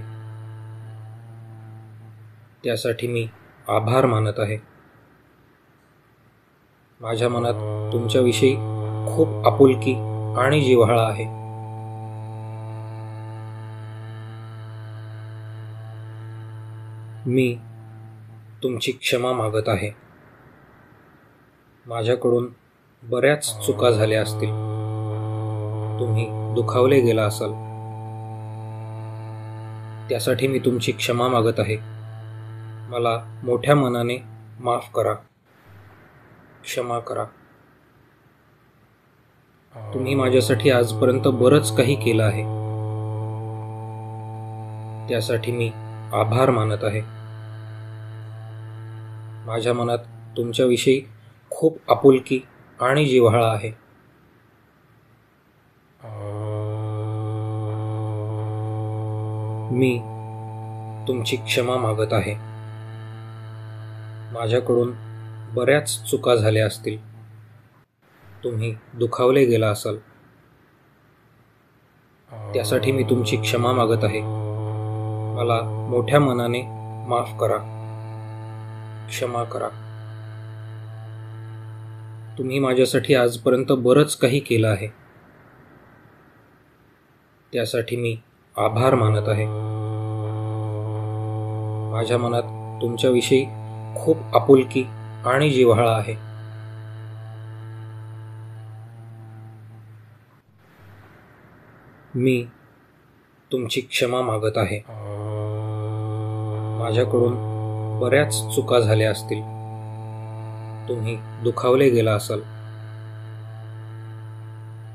S1: त्यासाठी मी आभार मानत आहे. माझ्या मनात तुमच्याविषयी खूप आपुलकी आणि जिव्हाळा आहे. मी तुमची क्षमा मागत आहे. माझ्याकडून बऱ्याच चुका झाल्या असतील. तुम्ही दुखावले गेला असाल. त्यासाठी मी तुमची क्षमा मागत आहे. मला मोठ्या मनाने माफ करा. क्षमा करा. तुम्ही माझ्यासाठी आजपर्यंत बरंच काही केलं आहे. त्यासाठी मी आभार मानत आहे. माझ्या मनात तुमच्याविषयी खूप आपुलकी आणि जिव्हाळा आहे. मी तुमची क्षमा मागत आहे. माझ्याकडून बऱ्याच चुका झाल्या असतील. तुम्ही दुखावले गेला असाल. त्यासाठी मी तुमची क्षमा मागत आहे. मला मोठ्या मनाने माफ करा. क्षमा करा. तुम्ही माझ्यासाठी आजपर्यंत बरंच काही केलं आहे. त्यासाठी मी आभार मानत आहे. माझ्या मनात तुमच्याविषयी खूप आपुलकी आणि जिव्हाळा आहे. मी तुमची क्षमा मागत आहे. माझ्याकडून बऱ्याच चुका झाल्या असतील. तुम्ही दुखावले गेला असाल.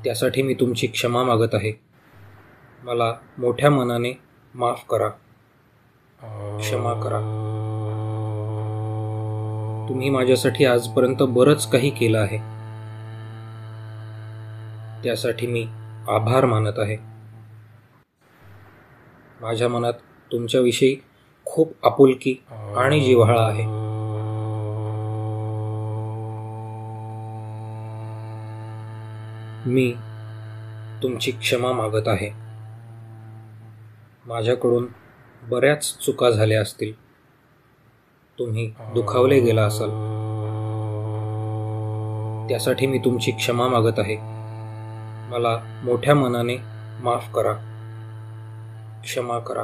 S1: त्यासाठी मी तुमची क्षमा मागत आहे. मला मोठ्या मनाने माफ करा. क्षमा करा. तुम्ही माझ्यासाठी आजपर्यंत बरंच काही केलं आहे. त्यासाठी मी आभार मानत आहे. माझ्या मनात तुमच्याविषयी खूप आपुलकी आणि जिव्हाळा आहे. मी तुमची क्षमा मागत आहे. माझ्याकडून बऱ्याच चुका झाल्या असतील. तुम्ही दुखावले गेला असाल. त्यासाठी मी तुमची क्षमा मागत आहे. मला मोठ्या मनाने माफ करा. क्षमा करा.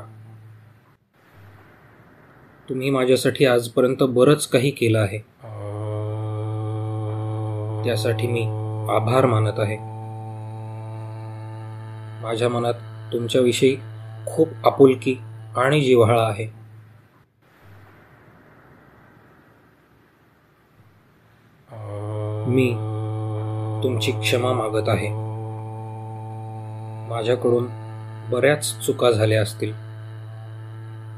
S1: तुम्ही माझ्यासाठी आजपर्यंत बरंच काही केलं आहे. त्यासाठी मी आभार मानत आहे. माझ्या मनात तुमच्याविषयी खूप आपुलकी आणि जिव्हाळा आहे. मी तुमची क्षमा मागत आहे. माझ्याकडून बऱ्याच चुका झाल्या असतील.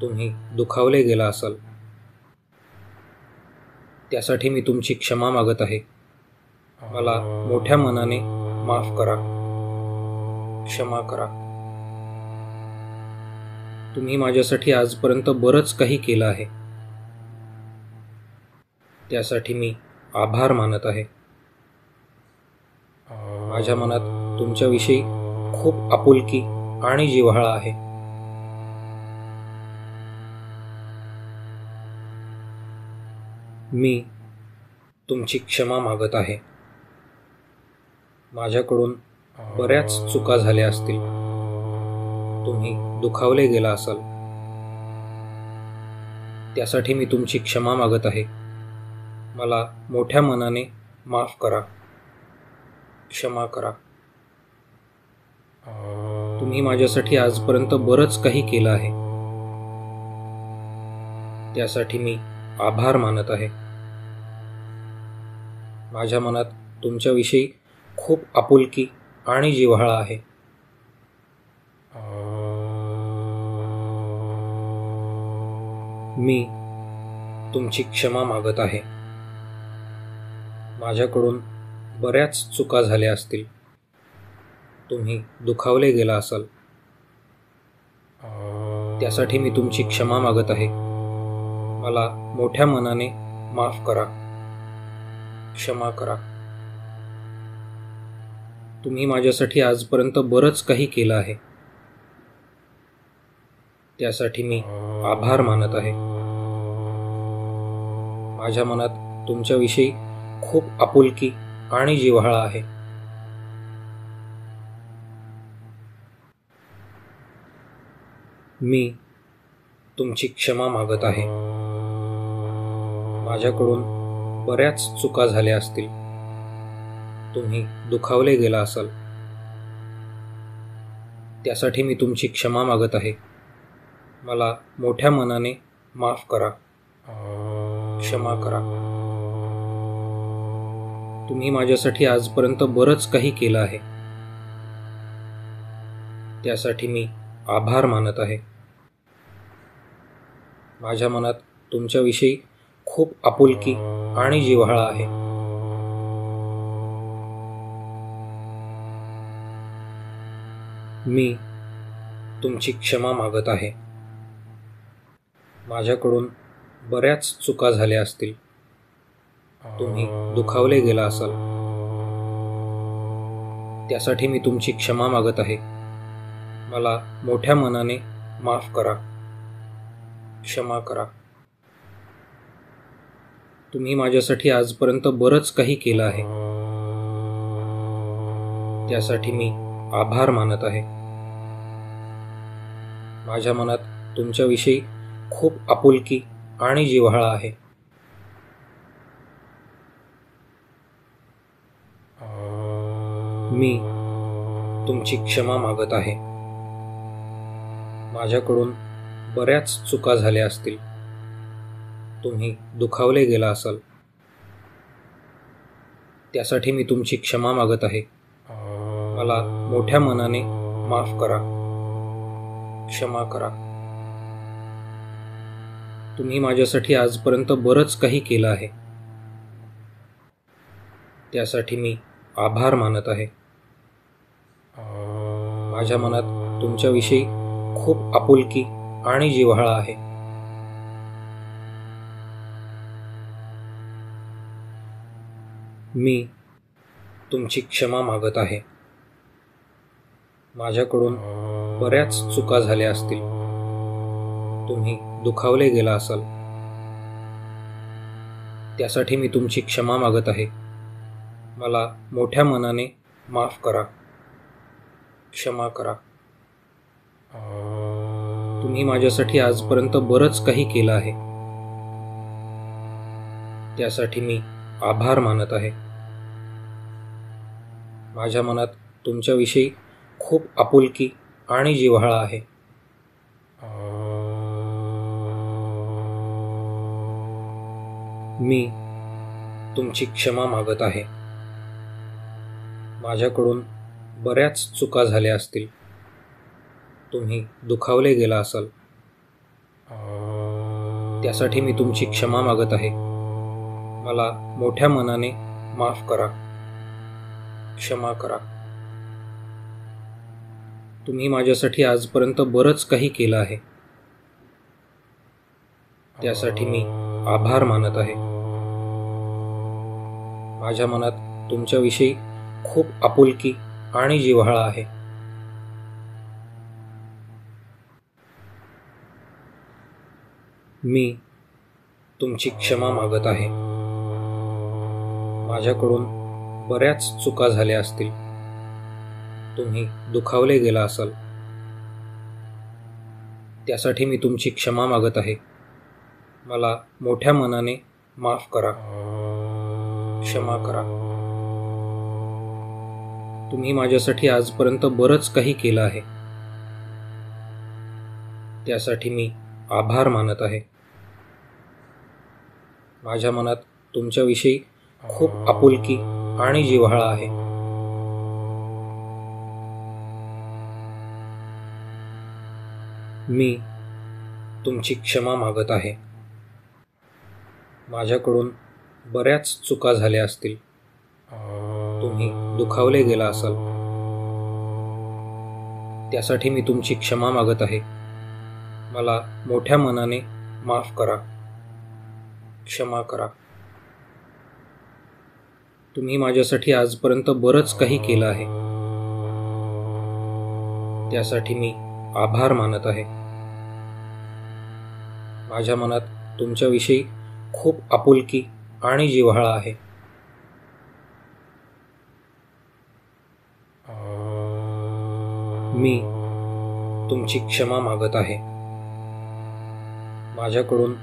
S1: तुम्ही दुखावले गेला असाल. त्यासाठी मी तुमची क्षमा मागत आहे. मला मोठ्या मनाने माफ करा. क्षमा करा. तुम्ही माझ्यासाठी आजपर्यंत बरंच काही केलं आहे. त्यासाठी मी आभार मानत आहे. माझ्या मनात तुमच्याविषयी खूप आपुलकी आणि जिव्हाळा आहे. मी तुमची क्षमा मागत आहे. माझ्याकडून बऱ्याच चुका झाल्या असतील. तुम्ही दुखावले गेला असाल. त्यासाठी मी तुमची क्षमा मागत आहे. मला मोठ्या मनाने माफ करा. क्षमा करा. तुम्ही माझ्यासाठी आजपर्यंत बरंच काही केलं आहे. त्यासाठी मी आभार मानत आहे. माझ्या मनात तुमच्याविषयी खूप आपुलकी आणि जिव्हाळा आहे. मी तुमची क्षमा मागत आहे. माझ्याकडून बऱ्याच चुका झाल्या असतील. तुम्ही दुखावले गेला असाल. त्यासाठी मी तुमची क्षमा मागत आहे. मला मोठ्या मनाने माफ करा. क्षमा करा. तुम्ही माझ्यासाठी आजपर्यंत बरंच काही केलं आहे. त्यासाठी मी आभार मानत आहे. माझ्या मनात तुमच्याविषयी खूप आपुलकी आणि जिव्हाळा आहे. मी तुमची क्षमा मागत आहे. माझ्याकडून बऱ्याच चुका झाल्या असतील. तुम्ही दुखावले गेला असाल, त्यासाठी मी तुमची क्षमा मागत आहे. मला मोठ्या मनाने माफ करा, क्षमा करा. तुम्ही माझ्यासाठी आजपर्यंत बरंच काही केलं आहे, त्यासाठी मी आभार मानत आहे. माझ्या मनात तुमच्याविषयी खूप आपुलकी आणि जिव्हाळा आहे. मी तुमची क्षमा मागत आहे. माझ्याकडून बऱ्याच चुका झाल्या असतील, तुम्ही दुखावले गेला असाल, त्यासाठी मी तुमची क्षमा मागत आहे. मला मोठ्या मनाने माफ करा, क्षमा करा. तुम्ही माझ्यासाठी आजपर्यंत बरंच काही केलं आहे, त्यासाठी मी आभार मानत आहे. माझ्या मनात तुमच्याविषयी खूप आपुलकी आणि जिव्हाळा आहे. मी तुमची क्षमा मागत आहे. माझ्याकडून बऱ्याच चुका झाल्या असतील, तुम्ही दुखावले गेला असाल, त्यासाठी मी तुमची क्षमा मागत आहे. मला मोठ्या मनाने माफ करा, क्षमा करा. तुम्ही माझ्यासाठी आजपर्यंत बरंच काही केलं आहे, त्यासाठी मी आभार मानत आहे. माझ्या मनात तुमच्याविषयी खूप आपुलकी आणि जिव्हाळा आहे. मी तुमची क्षमा मागत आहे. माझ्याकडून बऱ्याच चुका झाल्या असतील, तुम्ही दुखावले गेला असाल, त्यासाठी मी तुमची क्षमा मागत आहे. मला मोठ्या मनाने माफ करा, क्षमा करा. तुम्ही माझ्यासाठी आजपर्यंत बरंच काही केलं आहे, त्यासाठी मी आभार मानत आहे. माझ्या मनात तुमच्याविषयी खूप आपुलकी आणि जिव्हाळा आहे. मी तुमची क्षमा मागत आहे. माझ्याकडून बऱ्याच चुका झाल्या असतील, तुम्ही दुखावले गेला असाल, त्यासाठी मी तुमची क्षमा मागत आहे. मला मोठ्या मनाने माफ करा, क्षमा करा. तुम्ही माझ्यासाठी आजपर्यंत बरंच काही केलं आहे, त्यासाठी मी आभार मानत आहे. माझ्या मनात तुमच्याविषयी खूप आपुलकी आणि जिव्हाळा आहे. मी तुमची क्षमा मागत आहे. माझ्याकडून बऱ्याच चुका झाल्या असतील, तुम्ही दुखावले गेला असाल, त्यासाठी मी तुमची क्षमा मागत आहे. मला मोठ्या मनाने माफ करा, क्षमा करा. तुम्ही माझ्यासाठी आजपर्यंत बरंच काही केलं आहे, त्यासाठी मी आभार मानत आहे. माझ्या मनात तुमच्याविषयी खूप आपुलकी आणि जिव्हाळा आहे. मी तुमची क्षमा मागत आहे. माझ्याकडून बऱ्याच चुका झाल्या असतील, तुम्ही दुखावले गेला असाल, त्यासाठी मी तुमची क्षमा मागत आहे. मला मोठ्या मनाने माफ करा, क्षमा करा. तुम्ही माझ्यासाठी आजपर्यंत बरंच काही केलं आहे, त्यासाठी मी आभार मानत आहे. माझ्या मनात तुमच्याविषयी खूप आपुलकी आणि जिव्हाळा आहे. मी तुमची क्षमा मागत आहे. माझ्याकडून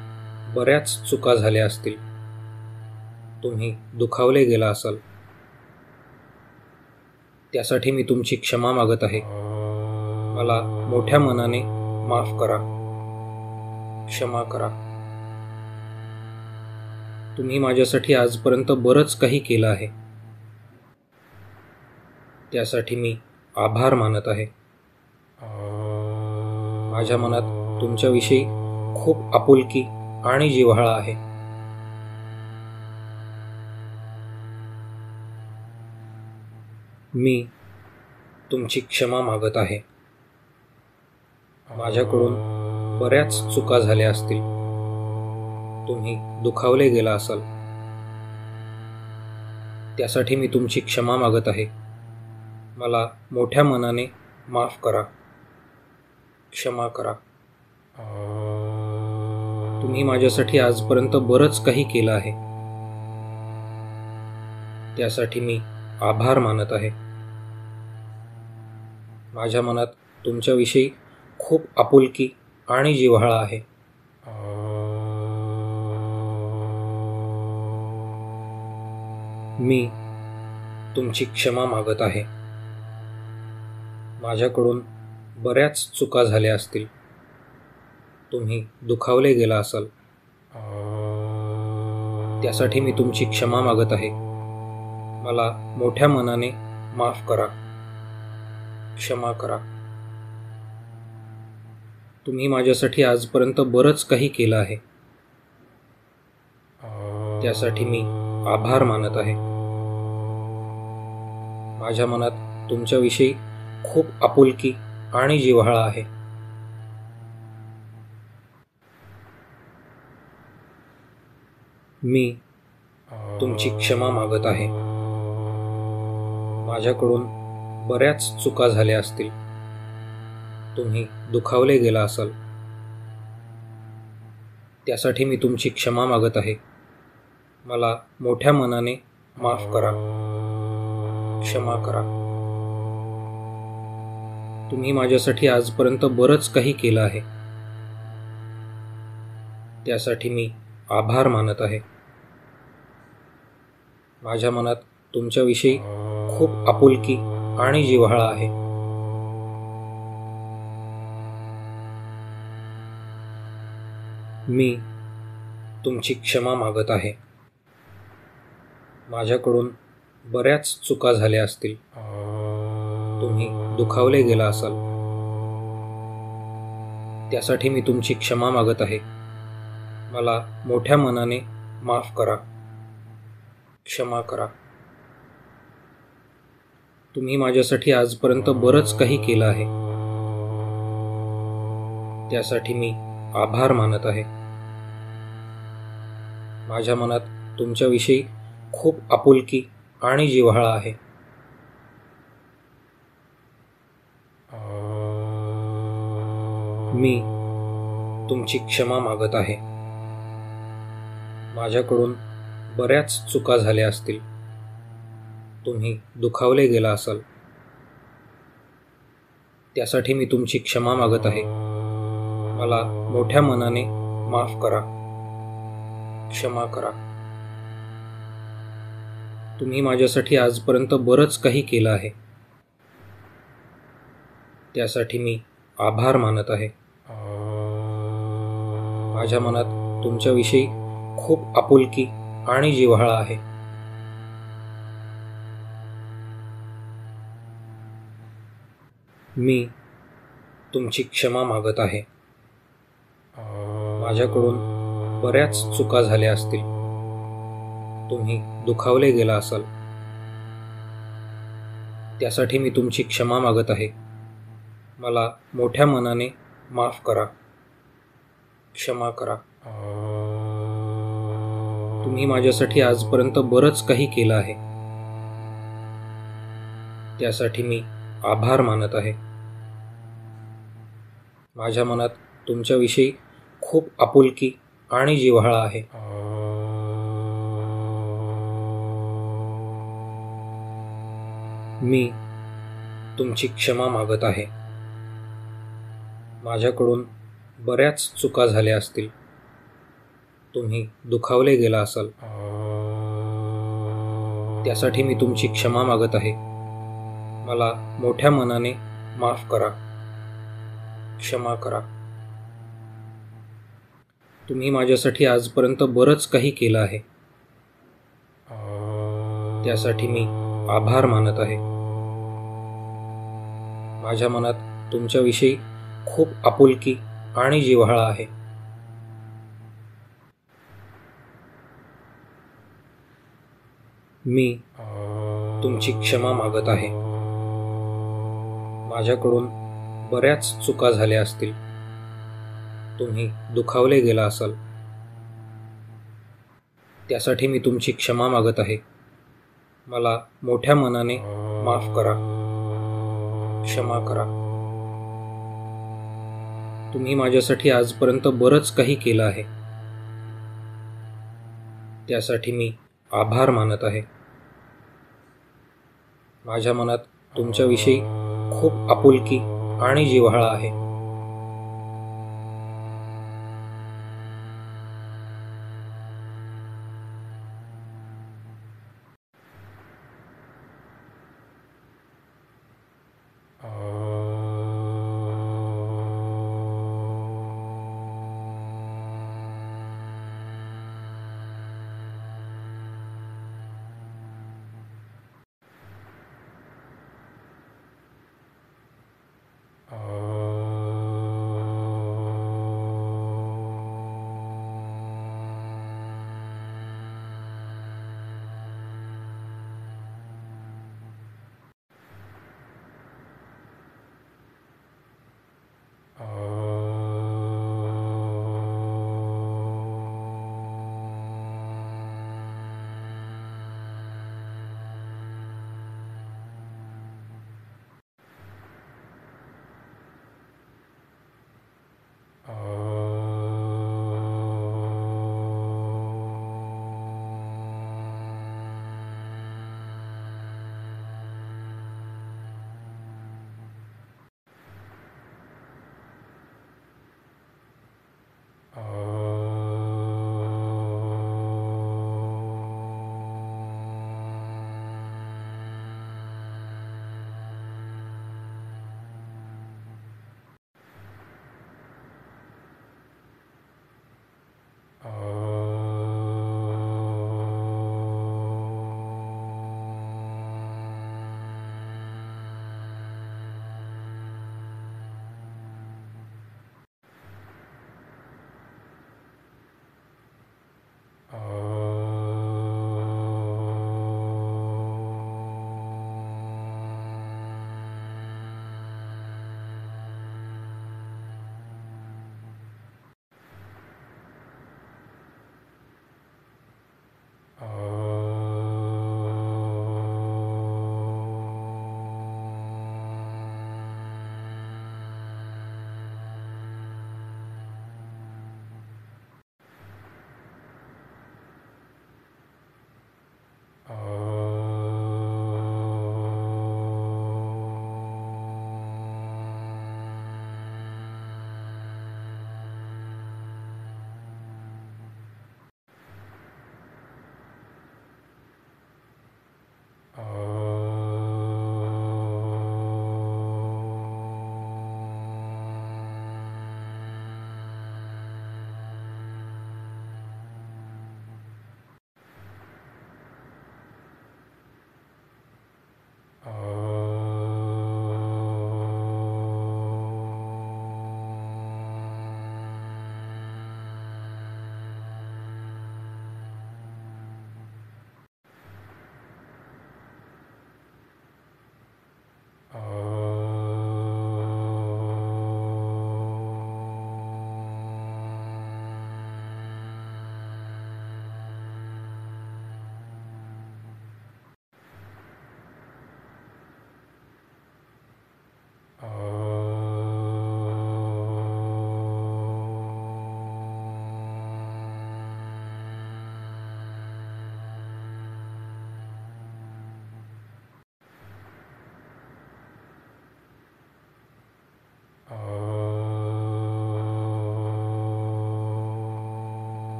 S1: बऱ्याच चुका झाल्या असतील, तुम्ही दुखावले गेला असाल, त्यासाठी मी तुमची क्षमा मागत आहे. मला मोठ्या मनाने माफ करा. क्षमा करा. तुम्ही माझ्यासाठी आजपर्यंत बरंच काही केलं आहे. त्यासाठी मी आभार मानत आहे. माझ्या मनात तुमच्याविषयी खूप आपुलकी आणि जिव्हाळा आहे. मी तुमची क्षमा मागत आहे. माझ्याकडून बऱ्याच चुका झाल्या असतील. तुम्ही दुखावले गेला असाल. त्यासाठी मी तुमची क्षमा मागत आहे. मला मोठ्या मनाने माफ करा. क्षमा करा. तुम्ही माझ्यासाठी आजपर्यंत बरंच काही केलं आहे. त्यासाठी मी आभार मानत आहे. माझ्या मनात तुमच्याविषयी खूप आपुलकी आणि जिव्हाळा आहे. मी तुमची क्षमा मागत आहे. माझ्याकडून बऱ्याच चुका झाल्या असतील. तुम्ही दुखावले गेला असाल. त्यासाठी मी तुमची क्षमा मागत आहे. मला मोठ्या मनाने माफ करा. क्षमा करा. तुम्ही माझ्यासाठी आजपर्यंत बरंच काही केलं आहे. त्यासाठी मी आभार मानत आहे. माझ्या मनात तुमच्याविषयी खूप आपुलकी आणि जिव्हाळा आहे. मी तुमची क्षमा मागत आहे. माझ्याकडून बऱ्याच चुका झाल्या असतील. तुम्ही दुखावले गेला असाल. त्यासाठी मी तुमची क्षमा मागत आहे. मला मोठ्या मनाने माफ करा. क्षमा करा. तुम्ही माझ्यासाठी आजपर्यंत बरंच काही केलं आहे. त्यासाठी मी आभार मानत आहे. माझ्या मनात तुमच्याविषयी खूप आपुलकी आणि जिव्हाळा आहे. मी तुमची क्षमा मागत आहे. माझ्याकडून बऱ्याच चुका झाल्या असतील. तुम्ही दुखावले गेला असाल. त्यासाठी मी तुमची क्षमा मागत आहे. मला मोठ्या मनाने माफ करा. क्षमा करा. तुम्ही माझ्यासाठी आजपर्यंत बरंच काही केलं आहे. त्यासाठी मी आभार मानत आहे. माझ्या मनात तुमच्याविषयी खूप आपुलकी आणि जिव्हाळा आहे. मी तुमची क्षमा मागत आहे. माझ्याकडून बऱ्याच चुका झाल्या असतील. तुम्ही दुखावले गेला असाल. त्यासाठी मी तुमची क्षमा मागत आहे. मला मोठ्या मनाने माफ करा. क्षमा करा. तुम्ही माझ्यासाठी आजपर्यंत बरंच काही केलं आहे. त्यासाठी मी आभार मानत आहे. माझ्या मनात तुमच्याविषयी खूप आपुलकी आणि जिव्हाळा आहे. मी तुमची क्षमा मागत आहे. माझ्याकडून बऱ्याच चुका झाल्या असतील. तुम्ही दुखावले गेला असाल. त्यासाठी मी तुमची क्षमा मागत आहे. मला मोठ्या मनाने माफ करा. क्षमा करा. तुम्ही माझ्यासाठी आजपर्यंत बरंच काही केलं आहे. त्यासाठी मी आभार मानत आहे. माझ्या मनात तुमच्याविषयी खूप आपुलकी आणि जिव्हाळा आहे. मी तुमची क्षमा मागत आहे. माझ्याकडून बऱ्याच चुका झाल्या असतील. तुम्ही दुखावले गेला असाल. त्यासाठी मी तुमची क्षमा मागत आहे. मला मोठ्या मनाने माफ करा, क्षमा करा. तुम्ही माझ्यासाठी आजपर्यंत बरंच काही केलं आहे. त्यासाठी मी आभार मानत आहे. माझ्या मनात तुमच्याविषयी खूप आपुलकी आणि जिव्हाळा आहे. मी तुमची क्षमा मागत आहे. माझ्याकडून बऱ्याच चुका झाल्या असतील. तुम्ही दुखावले गेला असाल. त्यासाठी मी तुमची क्षमा मागत आहे. मला मोठ्या मनाने माफ करा, क्षमा करा. तुम्ही माझ्यासाठी आजपर्यंत बरंच काही केलं आहे. त्यासाठी मी आभार मानत आहे. माझ्या मनात तुमच्याविषयी खूप आपुलकी आणि जिव्हाळा आहे.